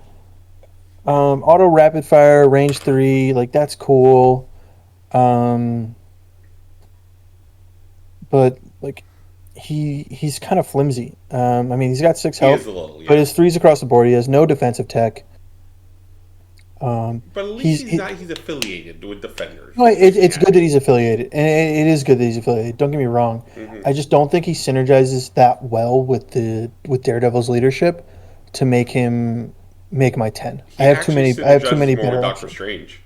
auto rapid fire, range 3, like that's cool. Um, but like he's kind of flimsy. I mean, he's got 6 He is health, a little, but yeah. his threes across the board. He has no defensive tech. Um, But at least he's he's he, not. He's affiliated with defenders, no, which makes me it's good that happy. he's affiliated, and it is good that he's affiliated. Don't get me wrong. Hmm. I just don't think he synergizes that well with Daredevil's leadership to make my 10. I He have too actually many. I have too synergizes many more with better Doctor options. Strange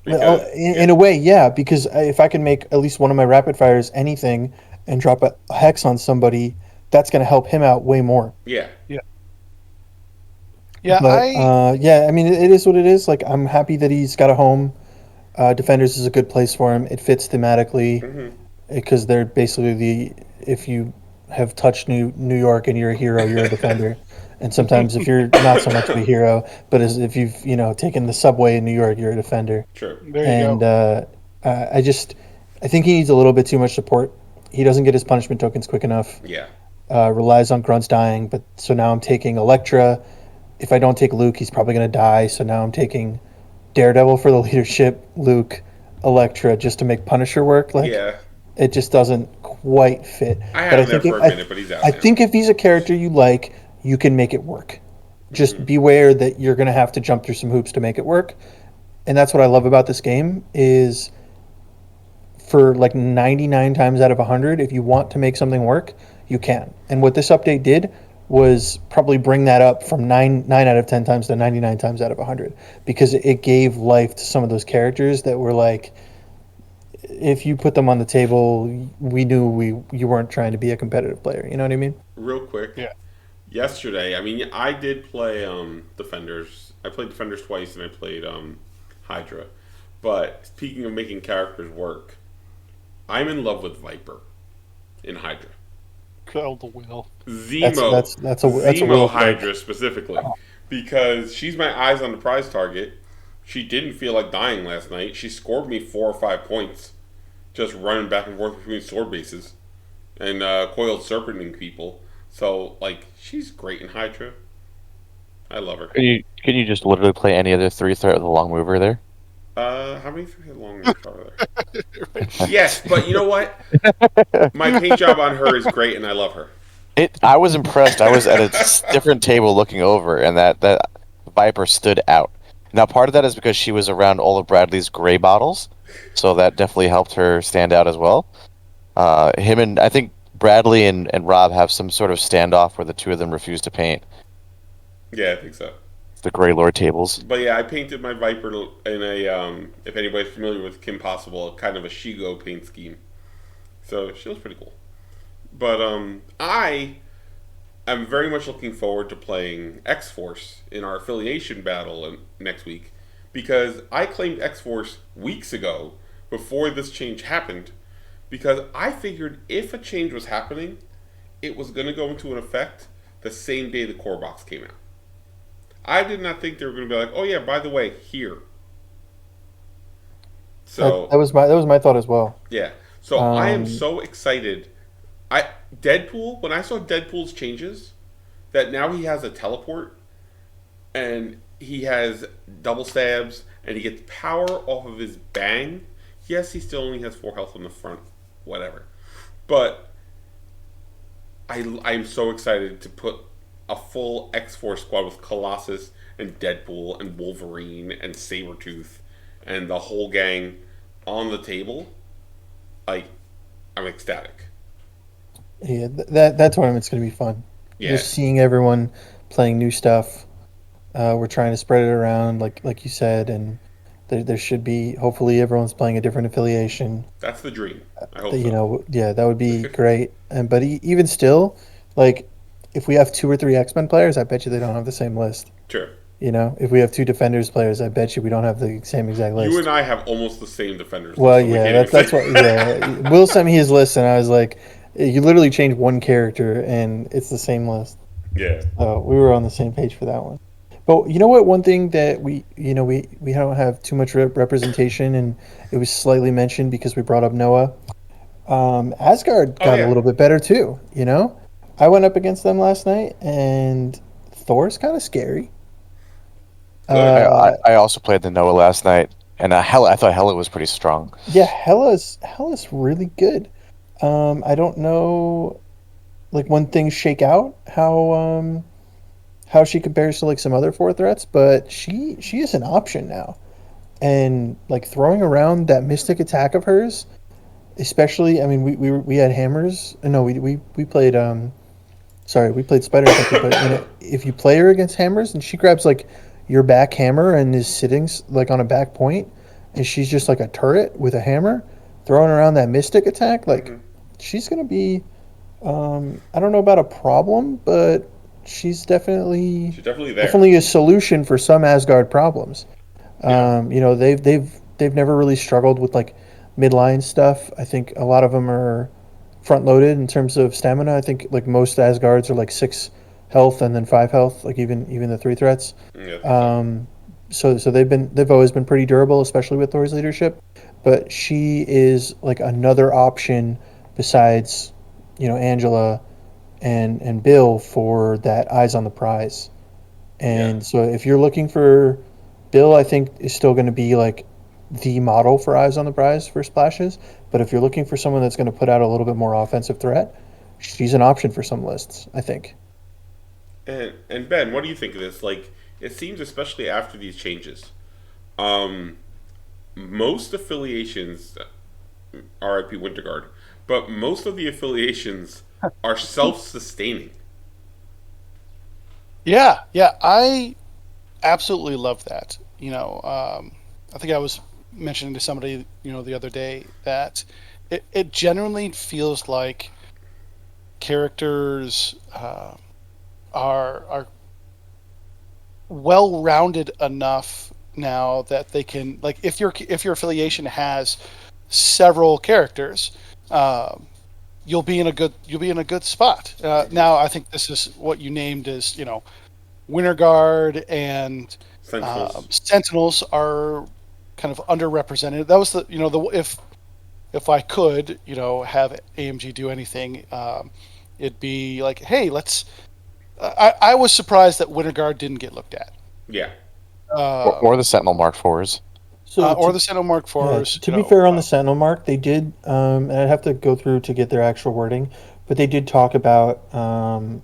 Well, because in yeah, a way, yeah, because if I can make at least one of my rapid fires anything and drop a hex on somebody, that's going to help him out way more. yeah, Yeah. Yeah, But yeah, I mean, it is what it is. Like, I'm happy that he's got a home. Defenders is a good place for him. It fits thematically hmm, because they're basically if you have touched New York and you're a hero, you're a defender. And sometimes if you're not so much of a hero, but if you've taken the subway in New York, you're a defender. true, there you And go. I just I think he needs a little bit too much support. He doesn't get his punishment tokens quick enough. yeah, Relies on grunts dying, but so now I'm taking Elektra. If I don't take Luke, he's probably going to die. So now I'm taking Daredevil for the leadership, Luke, Elektra, just to make Punisher work. Like yeah. it just doesn't quite fit. I But had I him there think for a minute, but he's out I now. think if he's a character you like, you can make it work. Just Hmm. beware that you're going to have to jump through some hoops to make it work. And that's what I love about this game is for like 99 times out of 100, if you want to make something work, you can. And what this update did was probably bring that up from 9 out of 10 times to 99 times out of 100 because it gave life to some of those characters that were like if you put them on the table, we knew you weren't trying to be a competitive player. You know what I mean? Real quick, Yeah. yesterday, I mean, I did play Defenders. I played Defenders twice, and I played Hydra. But speaking of making characters work, I'm in love with Viper in Hydra. Oh, the will. Zemo. That's a Zemo will pick. Hydra specifically. Because she's my eyes on the prize target. She didn't feel like dying last night. She scored me 4 or 5 points just running back and forth between sword bases and coiled serpenting people. So, like, she's great in Hydra. I love her. Can you just literally play any other 3-threat with a long mover there? How many long moves are there? Yes, but you know what? My paint job on her is great, and I love her. I was impressed. I was at a different table looking over, and that Viper stood out. Now, part of that is because she was around all of Bradley's gray bottles, so that definitely helped her stand out as well. Him and I think Bradley and Rob have some sort of standoff where the two of them refuse to paint Yeah, I think so. the Grey Lord tables. But yeah, I painted my Viper in a, if anybody's familiar with Kim Possible, kind of a Shigo paint scheme. So she was pretty cool. But I am very much looking forward to playing X Force in our affiliation battle next week because I claimed X Force weeks ago before this change happened because I figured if a change was happening, it was going to go into an effect the same day the core box came out. I did not think they were going to be like, oh yeah, by the way, here. So That was my thought as well. yeah, so I am Um, so excited. Deadpool, when I saw Deadpool's changes, that now he has a teleport and he has double stabs and he gets power off of his bang. Yes, he still only has 4 health on the front, whatever. But I'm so excited to put a full X-Force squad with Colossus and Deadpool and Wolverine and Sabretooth and the whole gang on the table. Like, I'm ecstatic. yeah, that tournament's gonna be fun. Yeah. Just seeing everyone playing new stuff. We're trying to spread it around, like you said, and there should be. Hopefully, everyone's playing a different affiliation. That's the dream. I hope You so. know, yeah, that would be great. And but even still, like, if we have 2 or 3 X-Men players, I bet you they don't have the same list. Sure. You know, if we have 2 Defenders players, I bet you we don't have the same exact list. You and I have almost the same defenders. Well, so we yeah, can't that's even what. say- Yeah, Will sent me his list, and I was like, you literally change one character, and it's the same list. Yeah. We were on the same page for that one. But you know what? One thing that we don't have too much representation, and it was slightly mentioned because we brought up Noah. Asgard Oh, got yeah. a little bit better too. You know, I went up against them last night, and Thor's kind of scary. Good. I also played the Noah last night, and I thought Hela was pretty strong. Yeah, Hela's really good. I don't know, like when things shake out, how she compares to like some other 4 threats, but she is an option now, and like throwing around that mystic attack of hers, especially. I mean, we had hammers. No, we played sorry, we played Spider Hunter, but if you play her against hammers and she grabs like your back hammer and is sitting like on a back point, and she's just like a turret with a hammer, throwing around that mystic attack, like she's gonna be. I don't know about a problem, but she's definitely She's definitely there. definitely a solution for some Asgard problems. You know, they've never really struggled with like midline stuff. I think a lot of them are front loaded in terms of stamina. I think like most Asgards are like 6 health and then 5 health, like even the 3 threats. Yeah. So they've always been pretty durable, especially with Thor's leadership. But she is like another option besides, Angela and Bill for that eyes on the prize. And Yeah. so if you're looking for Bill, I think is still going to be like the model for eyes on the prize for splashes. But if you're looking for someone that's going to put out a little bit more offensive threat, she's an option for some lists, I think. And Ben, what do you think of this? Like, it seems especially after these changes, um, most affiliations, RIP Winterguard, but most of the affiliations are self-sustaining. Yeah, yeah, I absolutely love that. I think I was mentioning to somebody, the other day that it genuinely feels like characters are well rounded enough now that they can, like, if your affiliation has several characters, you'll be in a good spot. Now, I think this is what you named as Winter Guard and Sentinels. Sentinels are kind of underrepresented. That was the if I could have AMG do anything, it'd be like, hey, let's. I was surprised that Winter Guard didn't get looked at. Yeah. Or the Sentinel Mark IVs. So Or the Sentinel Mark yeah, IVs. to be fair on the Sentinel Mark, they did, and I'd have to go through to get their actual wording, but they did talk about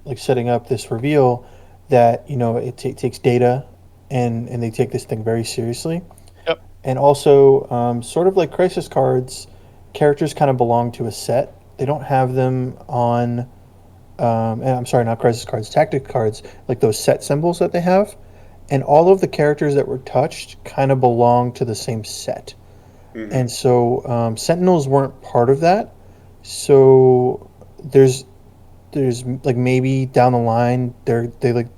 like setting up this reveal that it takes data, and they take this thing very seriously, Yep. and also sort of like crisis cards, characters kind of belong to a set. They don't have them on, and I'm sorry, not crisis cards, tactic cards, like those set symbols that they have, and all of the characters that were touched kind of belong to the same set. And so Sentinels weren't part of that. So there's like maybe down the line they like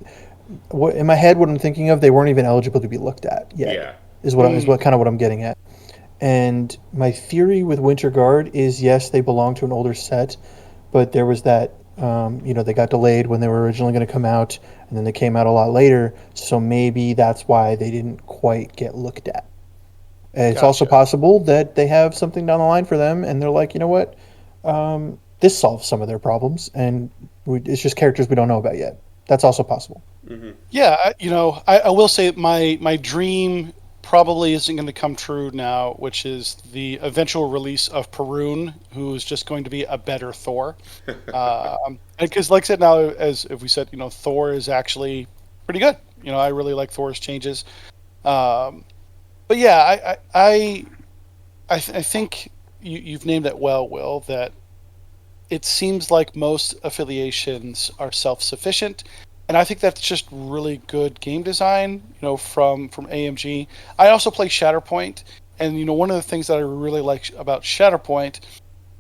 what in my head what I'm thinking of, they weren't even eligible to be looked at yet. Yeah. Is what kind of what I'm getting at. And my theory with Winter Guard is yes, they belong to an older set, but there was that they got delayed when they were originally going to come out, and then they came out a lot later. So maybe that's why they didn't quite get looked at. It's also Gotcha. possible that they have something down the line for them, and they're like, you know what, this solves some of their problems, and it's just characters we don't know about yet. That's also possible. Yeah, I will say my dream probably isn't going to come true now, which is the eventual release of Perun, who is just going to be a better Thor. Because, like I said, now as if we said, Thor is actually pretty good. I really like Thor's changes. But yeah, I think you've named it well, Will. That it seems like most affiliations are self-sufficient, and I think that's just really good game design, from AMG. I also play Shatterpoint, and one of the things that I really like about Shatterpoint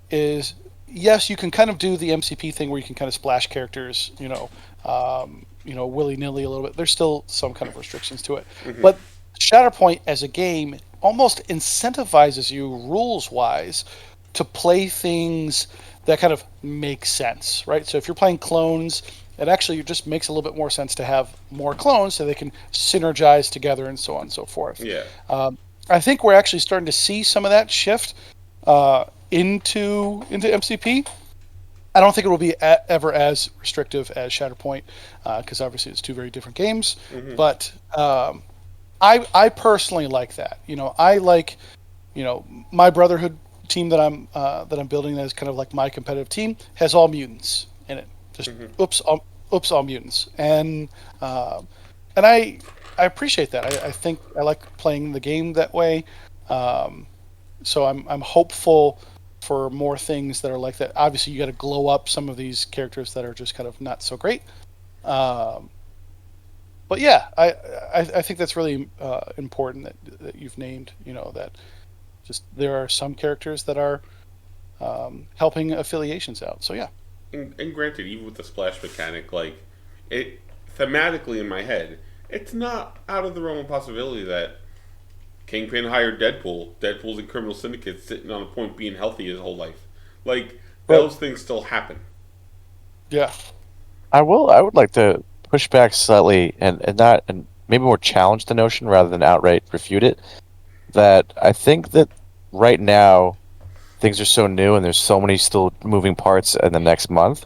is, yes, you can kind of do the MCP thing where you can kind of splash characters, willy nilly a little bit. There's still some kind of restrictions to it, but Shatterpoint as a game almost incentivizes you rules wise to play things that kind of make sense, right? So if you're playing clones, it actually just makes a little bit more sense to have more clones so they can synergize together and so on and so forth. Yeah. I think we're actually starting to see some of that shift into MCP. I don't think it will be ever as restrictive as Shatterpoint, because obviously it's two very different games. But I personally like that. I like, my Brotherhood team that I'm building that is kind of like my competitive team has all mutants in it. Just all mutants, and I appreciate that. I think I like playing the game that way. So I'm hopeful for more things that are like that. Obviously, you got to glow up some of these characters that are just kind of not so great. But yeah, I think that's really important that you've named. That just there are some characters that are helping affiliations out. So yeah. And granted, even with the splash mechanic, like it thematically in my head, it's not out of the realm of possibility that Kingpin hired Deadpool. Deadpool's in criminal syndicate, sitting on a point being healthy his whole life. Like those things still happen. Yeah. I would like to push back slightly and maybe more challenge the notion rather than outright refute it. That I think that right now things are so new and there's so many still moving parts in the next month.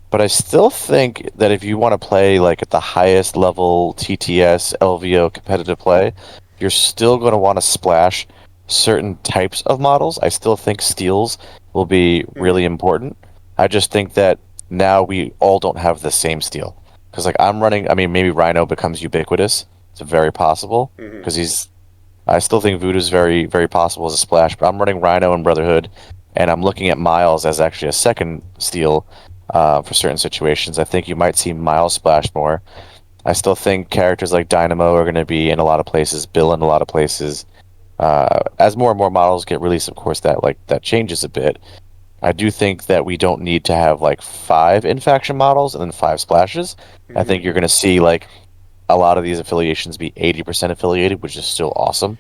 But I still think that if you want to play like at the highest level TTS, LVO competitive play, you're still going to want to splash certain types of models. I still think steals will be really important. I just think that now we all don't have the same steal. Because like I'm running, I mean, maybe Rhino becomes ubiquitous. It's very possible because I still think Voodoo's very, very possible as a splash, but I'm running Rhino and Brotherhood, and I'm looking at Miles as actually a second steal for certain situations. I think you might see Miles splash more. I still think characters like Dynamo are going to be in a lot of places, Bill in a lot of places. As more and more models get released, of course, that changes a bit. I do think that we don't need to have like 5 in-faction models and then 5 splashes. I think you're going to see like a lot of these affiliations be 80% affiliated, which is still awesome.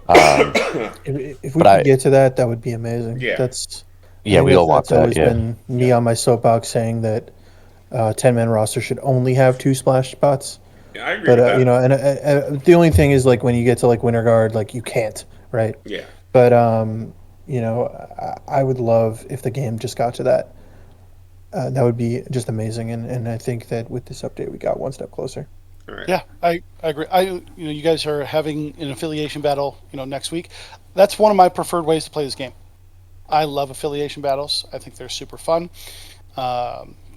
If we could get to that, that would be amazing. Yeah. That's I Yeah, think we all want that's that. always Yeah. been me on my soapbox saying that 10-man roster should only have 2 splash spots. Yeah, I agree But with that. and the only thing is like when you get to like Winter Guard, like you can't, right? Yeah. But I would love if the game just got to that. That would be just amazing, and I think that with this update, we got one step closer. All right. Yeah, I agree. You guys are having an affiliation battle, next week. That's one of my preferred ways to play this game. I love affiliation battles. I think they're super fun.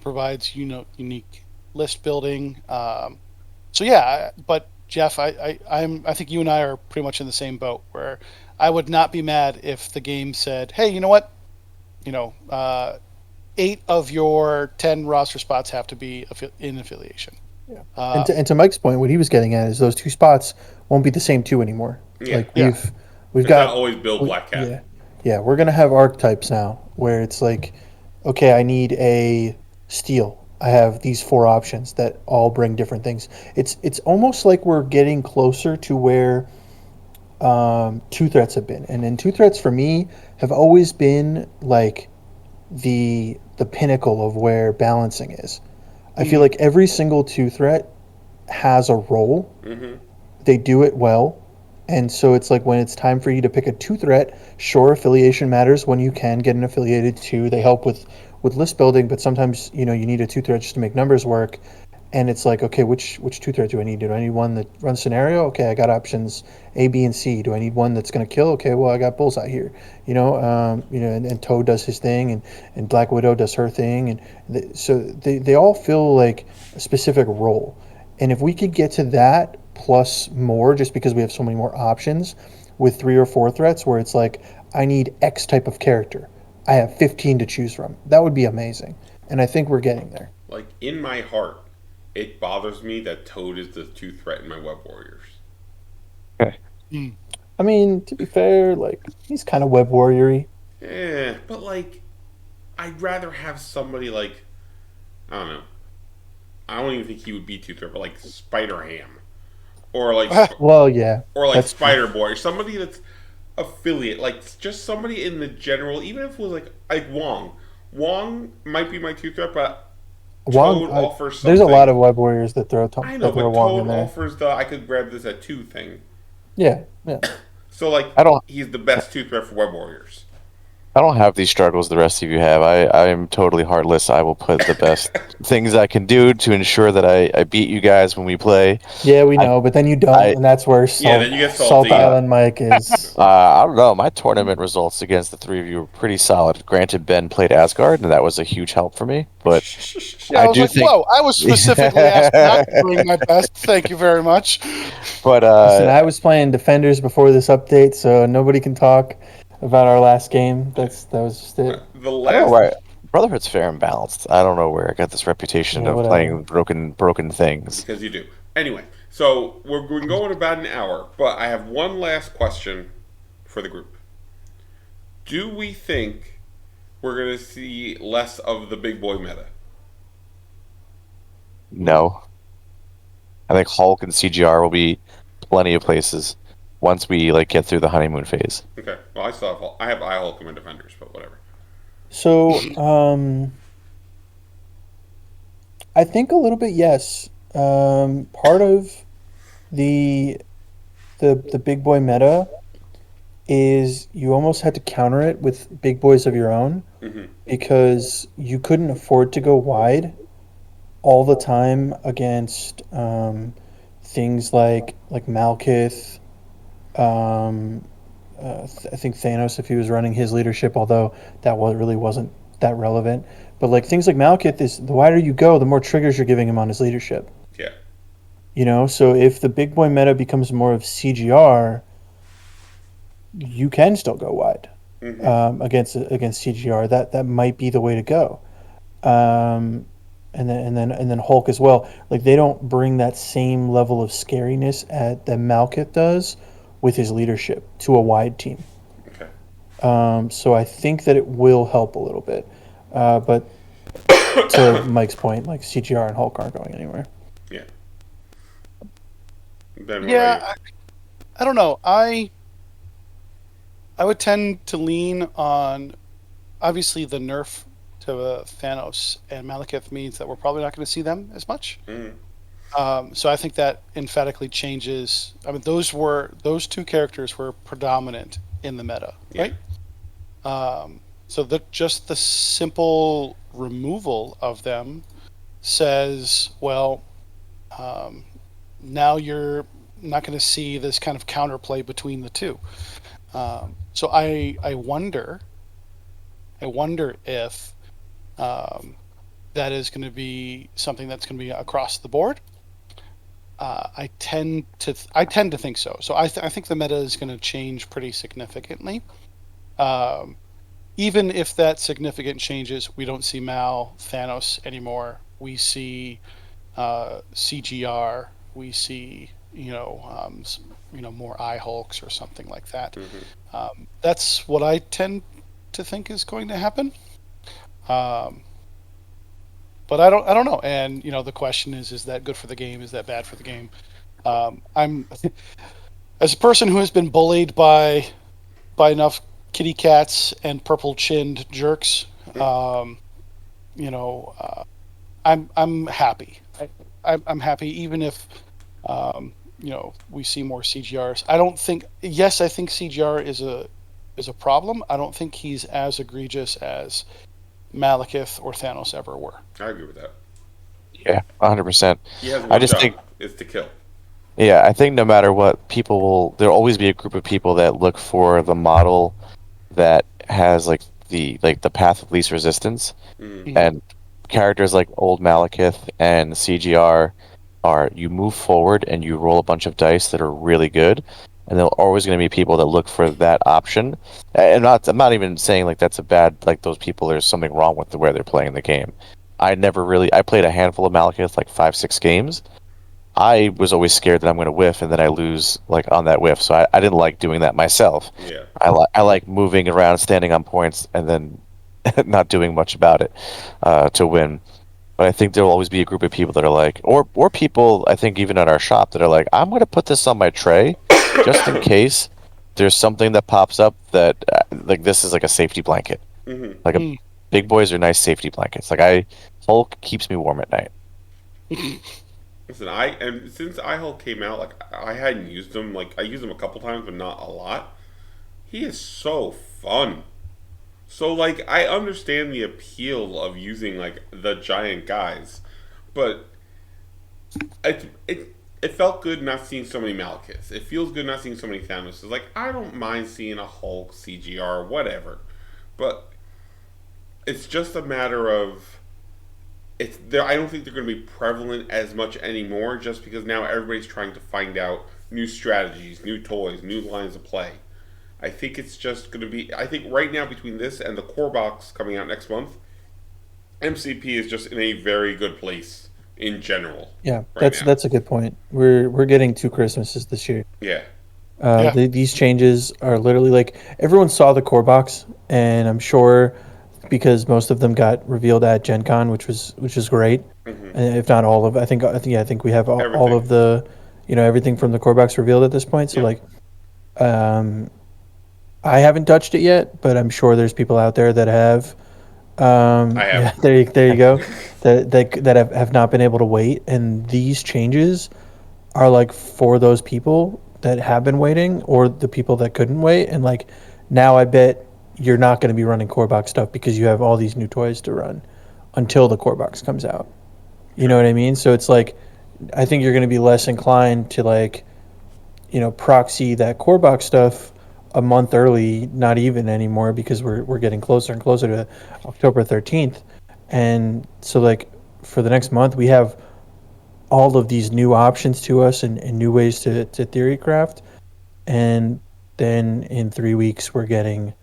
Provides unique list building. So yeah, but Jeff, I think you and I are pretty much in the same boat where I would not be mad if the game said, hey, you know what, 8 of your 10 roster spots have to be in affiliation. Yeah. Uh, And to Mike's point, what he was getting at is those 2 spots won't be the same 2 anymore. Yeah. Like yeah, we've It's not got always Bill Black Cat. yeah, we're gonna have archetypes now where it's like, okay, I need a steel. I have these 4 options that all bring different things. It's almost like we're getting closer to where 2 threats have been, and then 2 threats for me have always been like the pinnacle of where balancing is. I feel like every single 2 threat has a role. Mm-hmm. They do it well. And so it's like when it's time for you to pick a 2 threat, sure, affiliation matters when you can get an affiliated 2. They help with list building, but sometimes you need a 2 threat just to make numbers work. And it's like, okay, which 2 threat do I need? Do I need one that runs scenario? Okay, I got options A, B, and C. Do I need one that's going to kill? Okay, well, I got Bullseye here. And Toad does his thing, and Black Widow does her thing, and so they all fill like a specific role. And if we could get to that plus more, just because we have so many more options with 3 or 4 threats, where it's like I need X type of character, I have 15 to choose from. That would be amazing, and I think we're getting there. Like in my heart, it bothers me that Toad is the 2 threat in my Web Warriors. Okay. I mean, to be fair, like he's kind of web warrior-y. Yeah, but like, I'd rather have somebody like, I don't know. I don't even think he would be 2 threat, but like Spider Ham, or like, Well, yeah, or like that's Spider Boy, or somebody that's affiliate, like just somebody in the general. Even if it was like Wong. Wong might be my 2 threat, but Toad offers something. there's a lot of web warriors that throw I know, that throw but Wong in Toad there. offers the I could grab this at 2 thing. Yeah, yeah. So like, I don't. he's the best 2 threat for Web Warriors. I don't have these struggles the rest of you have. I am totally heartless. I will put the best things I can do to ensure that I beat you guys when we play. Yeah, we know, but then you don't, I- and that's where then you get Salt salty. Island Mike is. I don't know. My tournament results against the 3 of you were pretty solid. Granted, Ben played Asgard, and that was a huge help for me. But yeah, I was do like, think- whoa! I was specifically asked not to bring my best. Thank you very much. but Listen, I was playing Defenders before this update, so nobody can talk about our last game. That was just it. The I don't know last why Brotherhood's fair and balanced. I don't know where I got this reputation Yeah, of whatever. playing broken things. because you do. Anyway, so we're going about an hour, but I have one last question for the group. Do we think we're going to see less of the big boy meta? No. I think Hulk and CGR will be plenty of places once we get through the honeymoon phase. Okay. Well, I still have Hulk. I have Hulk in my defenders, but whatever. So, I think a little bit yes. Part of the big boy meta is you almost had to counter it with big boys of your own Mm-hmm. because you couldn't afford to go wide all the time against things like Malekith. I think Thanos, if he was running his leadership, although really wasn't that relevant. But like things like Malekith, is the wider you go, the more triggers you're giving him on his leadership. Yeah. So if the big boy meta becomes more of CGR, you can still go wide against CGR. That might be the way to go. And then Hulk as well. Like they don't bring that same level of scariness that Malekith does with his leadership to a wide team. Okay. So I think that it will help a little bit. But to Mike's point, like CGR and Hulk aren't going anywhere. Yeah. Ben, Yeah, I don't know. I would tend to lean on. obviously the nerf to Thanos and Malekith means that we're probably not going to see them as much. So I think that emphatically changes. I mean, those two characters were predominant in the meta, right? So just the simple removal of them says, well, now you're not going to see this kind of counterplay between the two. So I wonder if that is going to be something that's going to be across the board. I tend to think so. So I think the meta is going to change pretty significantly. Even if that significant changes, we don't see Mal Thanos anymore. We see CGR. We see more eye Hulks or something like that. That's what I tend to think is going to happen. But I don't know. And the question is that good for the game? Is that bad for the game? I'm as a person who has been bullied by enough kitty cats and purple chinned jerks. I'm happy. I'm happy even if we see more CGRs. I think CGR is a problem. I don't think he's as egregious as Malekith or Thanos ever were. I agree with that. Yeah, 100%. He has I just think it's to kill. Yeah, I think no matter what, there'll always be a group of people that look for the model that has the path of least resistance, and characters like old Malekith and CGR are you move forward and you roll a bunch of dice that are really good, and there'll always going to be people that look for that option. And I'm not even saying that's a bad those people. There's something wrong with the way they're playing the game. I played a handful of Malekith 5-6 games. I was always scared that I'm going to whiff and then I lose on that whiff. So I didn't like doing that myself. Yeah. I like moving around, standing on points, and then not doing much about it to win. But I think there will always be a group of people that are or people I think even at our shop that are I'm going to put this on my tray just in case there's something that pops up that this is a safety blanket. Big boys are nice safety blankets. Hulk keeps me warm at night. Listen, since iHulk came out, I hadn't used him. I used him a couple times, but not a lot. He is so fun. So I understand the appeal of using the giant guys, but it felt good not seeing so many Malekiths. It feels good not seeing so many Thanoses. I don't mind seeing a Hulk, CGR, whatever, but it's just a matter of. I don't think they're going to be prevalent as much anymore just because now everybody's trying to find out new strategies, new toys, new lines of play. I think it's just going to be... I think right now between this and the core box coming out next month, MCP is just in a very good place in general. Yeah, that's a good point. We're getting 2 Christmases this year. Yeah. These changes are literally everyone saw the core box, and I'm sure... because most of them got revealed at Gen Con, which is great. And if not all of, I think we have all of the, everything from the core box revealed at this point. So I haven't touched it yet, but I'm sure there's people out there that have. I have. Yeah, there you go. that have not been able to wait, and these changes are for those people that have been waiting, or the people that couldn't wait, and now I bet. You're not going to be running core box stuff because you have all these new toys to run until the core box comes out. You know what I mean? So it's I think you're going to be less inclined to proxy that core box stuff a month early, not even anymore, because we're getting closer and closer to October 13th. And so for the next month, we have all of these new options to us and new ways to theory craft. And then in 3 weeks, we're getting...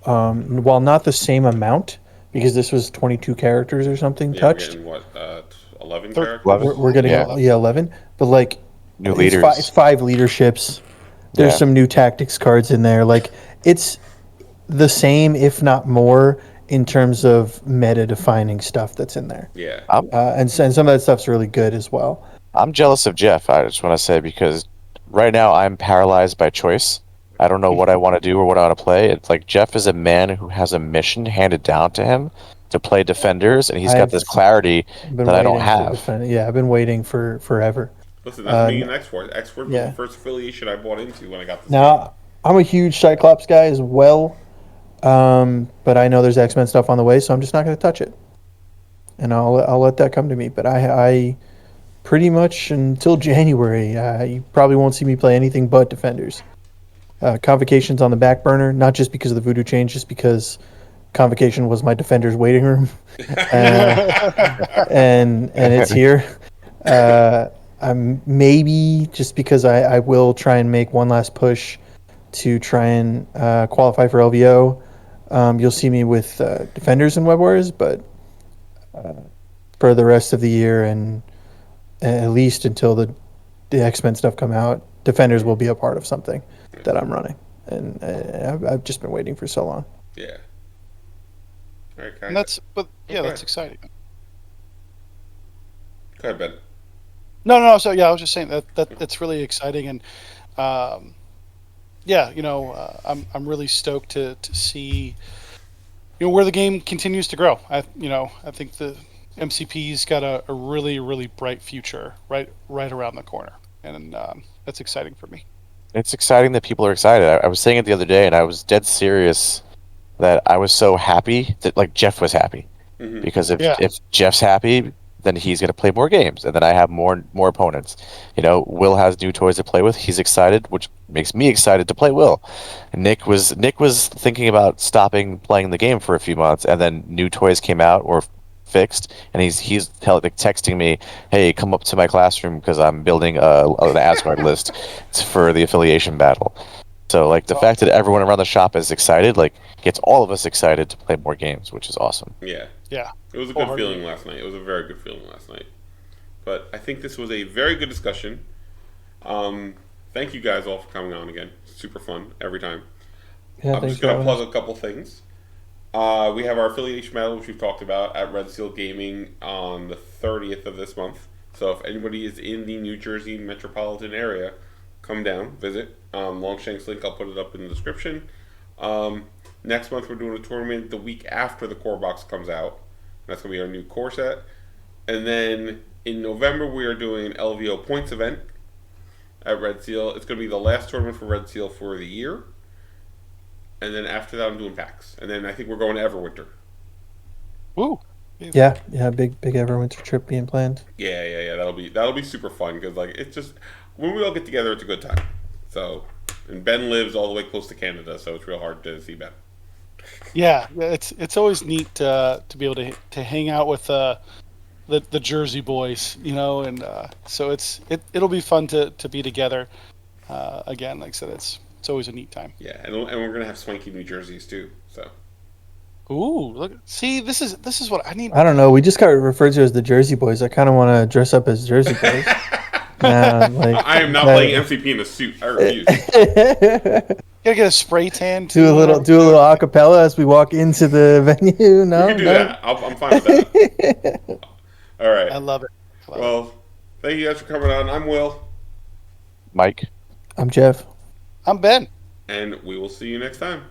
while not the same amount, because this was 22 characters or something touched. We're getting, 11 characters? We're getting 11. But new leaders. It's 5 leaderships. There's some new tactics cards in there. It's the same, if not more, in terms of meta defining stuff that's in there. Yeah. And some of that stuff's really good as well. I'm jealous of Jeff, I just want to say, because right now I'm paralyzed by choice. I don't know what I want to do or what I want to play. It's like Jeff is a man who has a mission handed down to him to play defenders, and he's got I've this clarity been that I don't waiting to have. defend it. Yeah, I've been waiting for forever. Listen, that's me N- and X-Force. X-Force was the yeah. first affiliation I bought into when I got this game. Now I'm a huge Cyclops guy as well, but I know there's X-Men stuff on the way, so I'm just not going to touch it, and I'll let that come to me. But I pretty much until January, you probably won't see me play anything but defenders. Convocation's on the back burner, not just because of the voodoo change, just because Convocation was my defender's waiting room, and it's here. I'm maybe just because I will try and make one last push to try and qualify for LVO. You'll see me with defenders and Web Warriors, but for the rest of the year and at least until the X-Men stuff come out, defenders will be a part of something that I'm running, and I've just been waiting for so long. Yeah. All right, guys. And that's Okay. that's exciting. Go ahead, Ben. No. So yeah, I was just saying that it's really exciting, and yeah, I'm really stoked to see where the game continues to grow. I think the MCP's got a really really bright future right around the corner, and that's exciting for me. It's exciting that people are excited. I was saying it the other day, and I was dead serious that I was so happy that like Jeff was happy Mm-hmm. because Yeah. if Jeff's happy, then he's going to play more games, and then I have more opponents. Will has new toys to play with. He's excited, which makes me excited to play Will. And Nick was thinking about stopping playing the game for a few months, and then new toys came out or fixed, and he's texting me, "Hey, come up to my classroom because I'm building an Asgard list for the affiliation battle." So like the fact that everyone around the shop is excited, like gets all of us excited to play more games, which is awesome. Yeah. Yeah. It was a good Wholeheartedly. feeling last night. It was a very good feeling last night. But I think this was a very good discussion. Thank you guys all for coming on again. Super fun every time. Yeah, I'm thanks just for going to having us. plug a couple things. We have our affiliation battle, which we've talked about at Red Seal Gaming on the 30th of this month. So if anybody is in the New Jersey metropolitan area, come down, visit. Longshanks link, I'll put it up in the description. Next month, we're doing a tournament the week after the core box comes out. That's going to be our new core set. And then in November, we are doing an LVO points event at Red Seal. It's going to be the last tournament for Red Seal for the year. And then after that, I'm doing PAX. And then I think we're going to Everwinter. Woo. Yeah, big Everwinter trip being planned. Yeah. That'll be super fun because like it's just when we all get together, it's a good time. So, and Ben lives all the way close to Canada, so it's real hard to see Ben. Yeah, it's always neat to be able to hang out with the Jersey boys, and so it'll be fun to be together again. Like I said, it's always a neat time. Yeah, and we're gonna have swanky New Jerseys too. So Ooh, look! See, this is what I need. I don't know. We just got referred to as the Jersey Boys. I kind of want to dress up as Jersey Boys. I am not playing MCP in a suit. I refuse. Gotta get a spray tan. do a little acapella as we walk into the venue. No, We can do that. I'm fine with that. All right. I love it. Well, thank you guys for coming on. I'm Will, Mike. I'm Jeff. I'm Ben. and we will see you next time.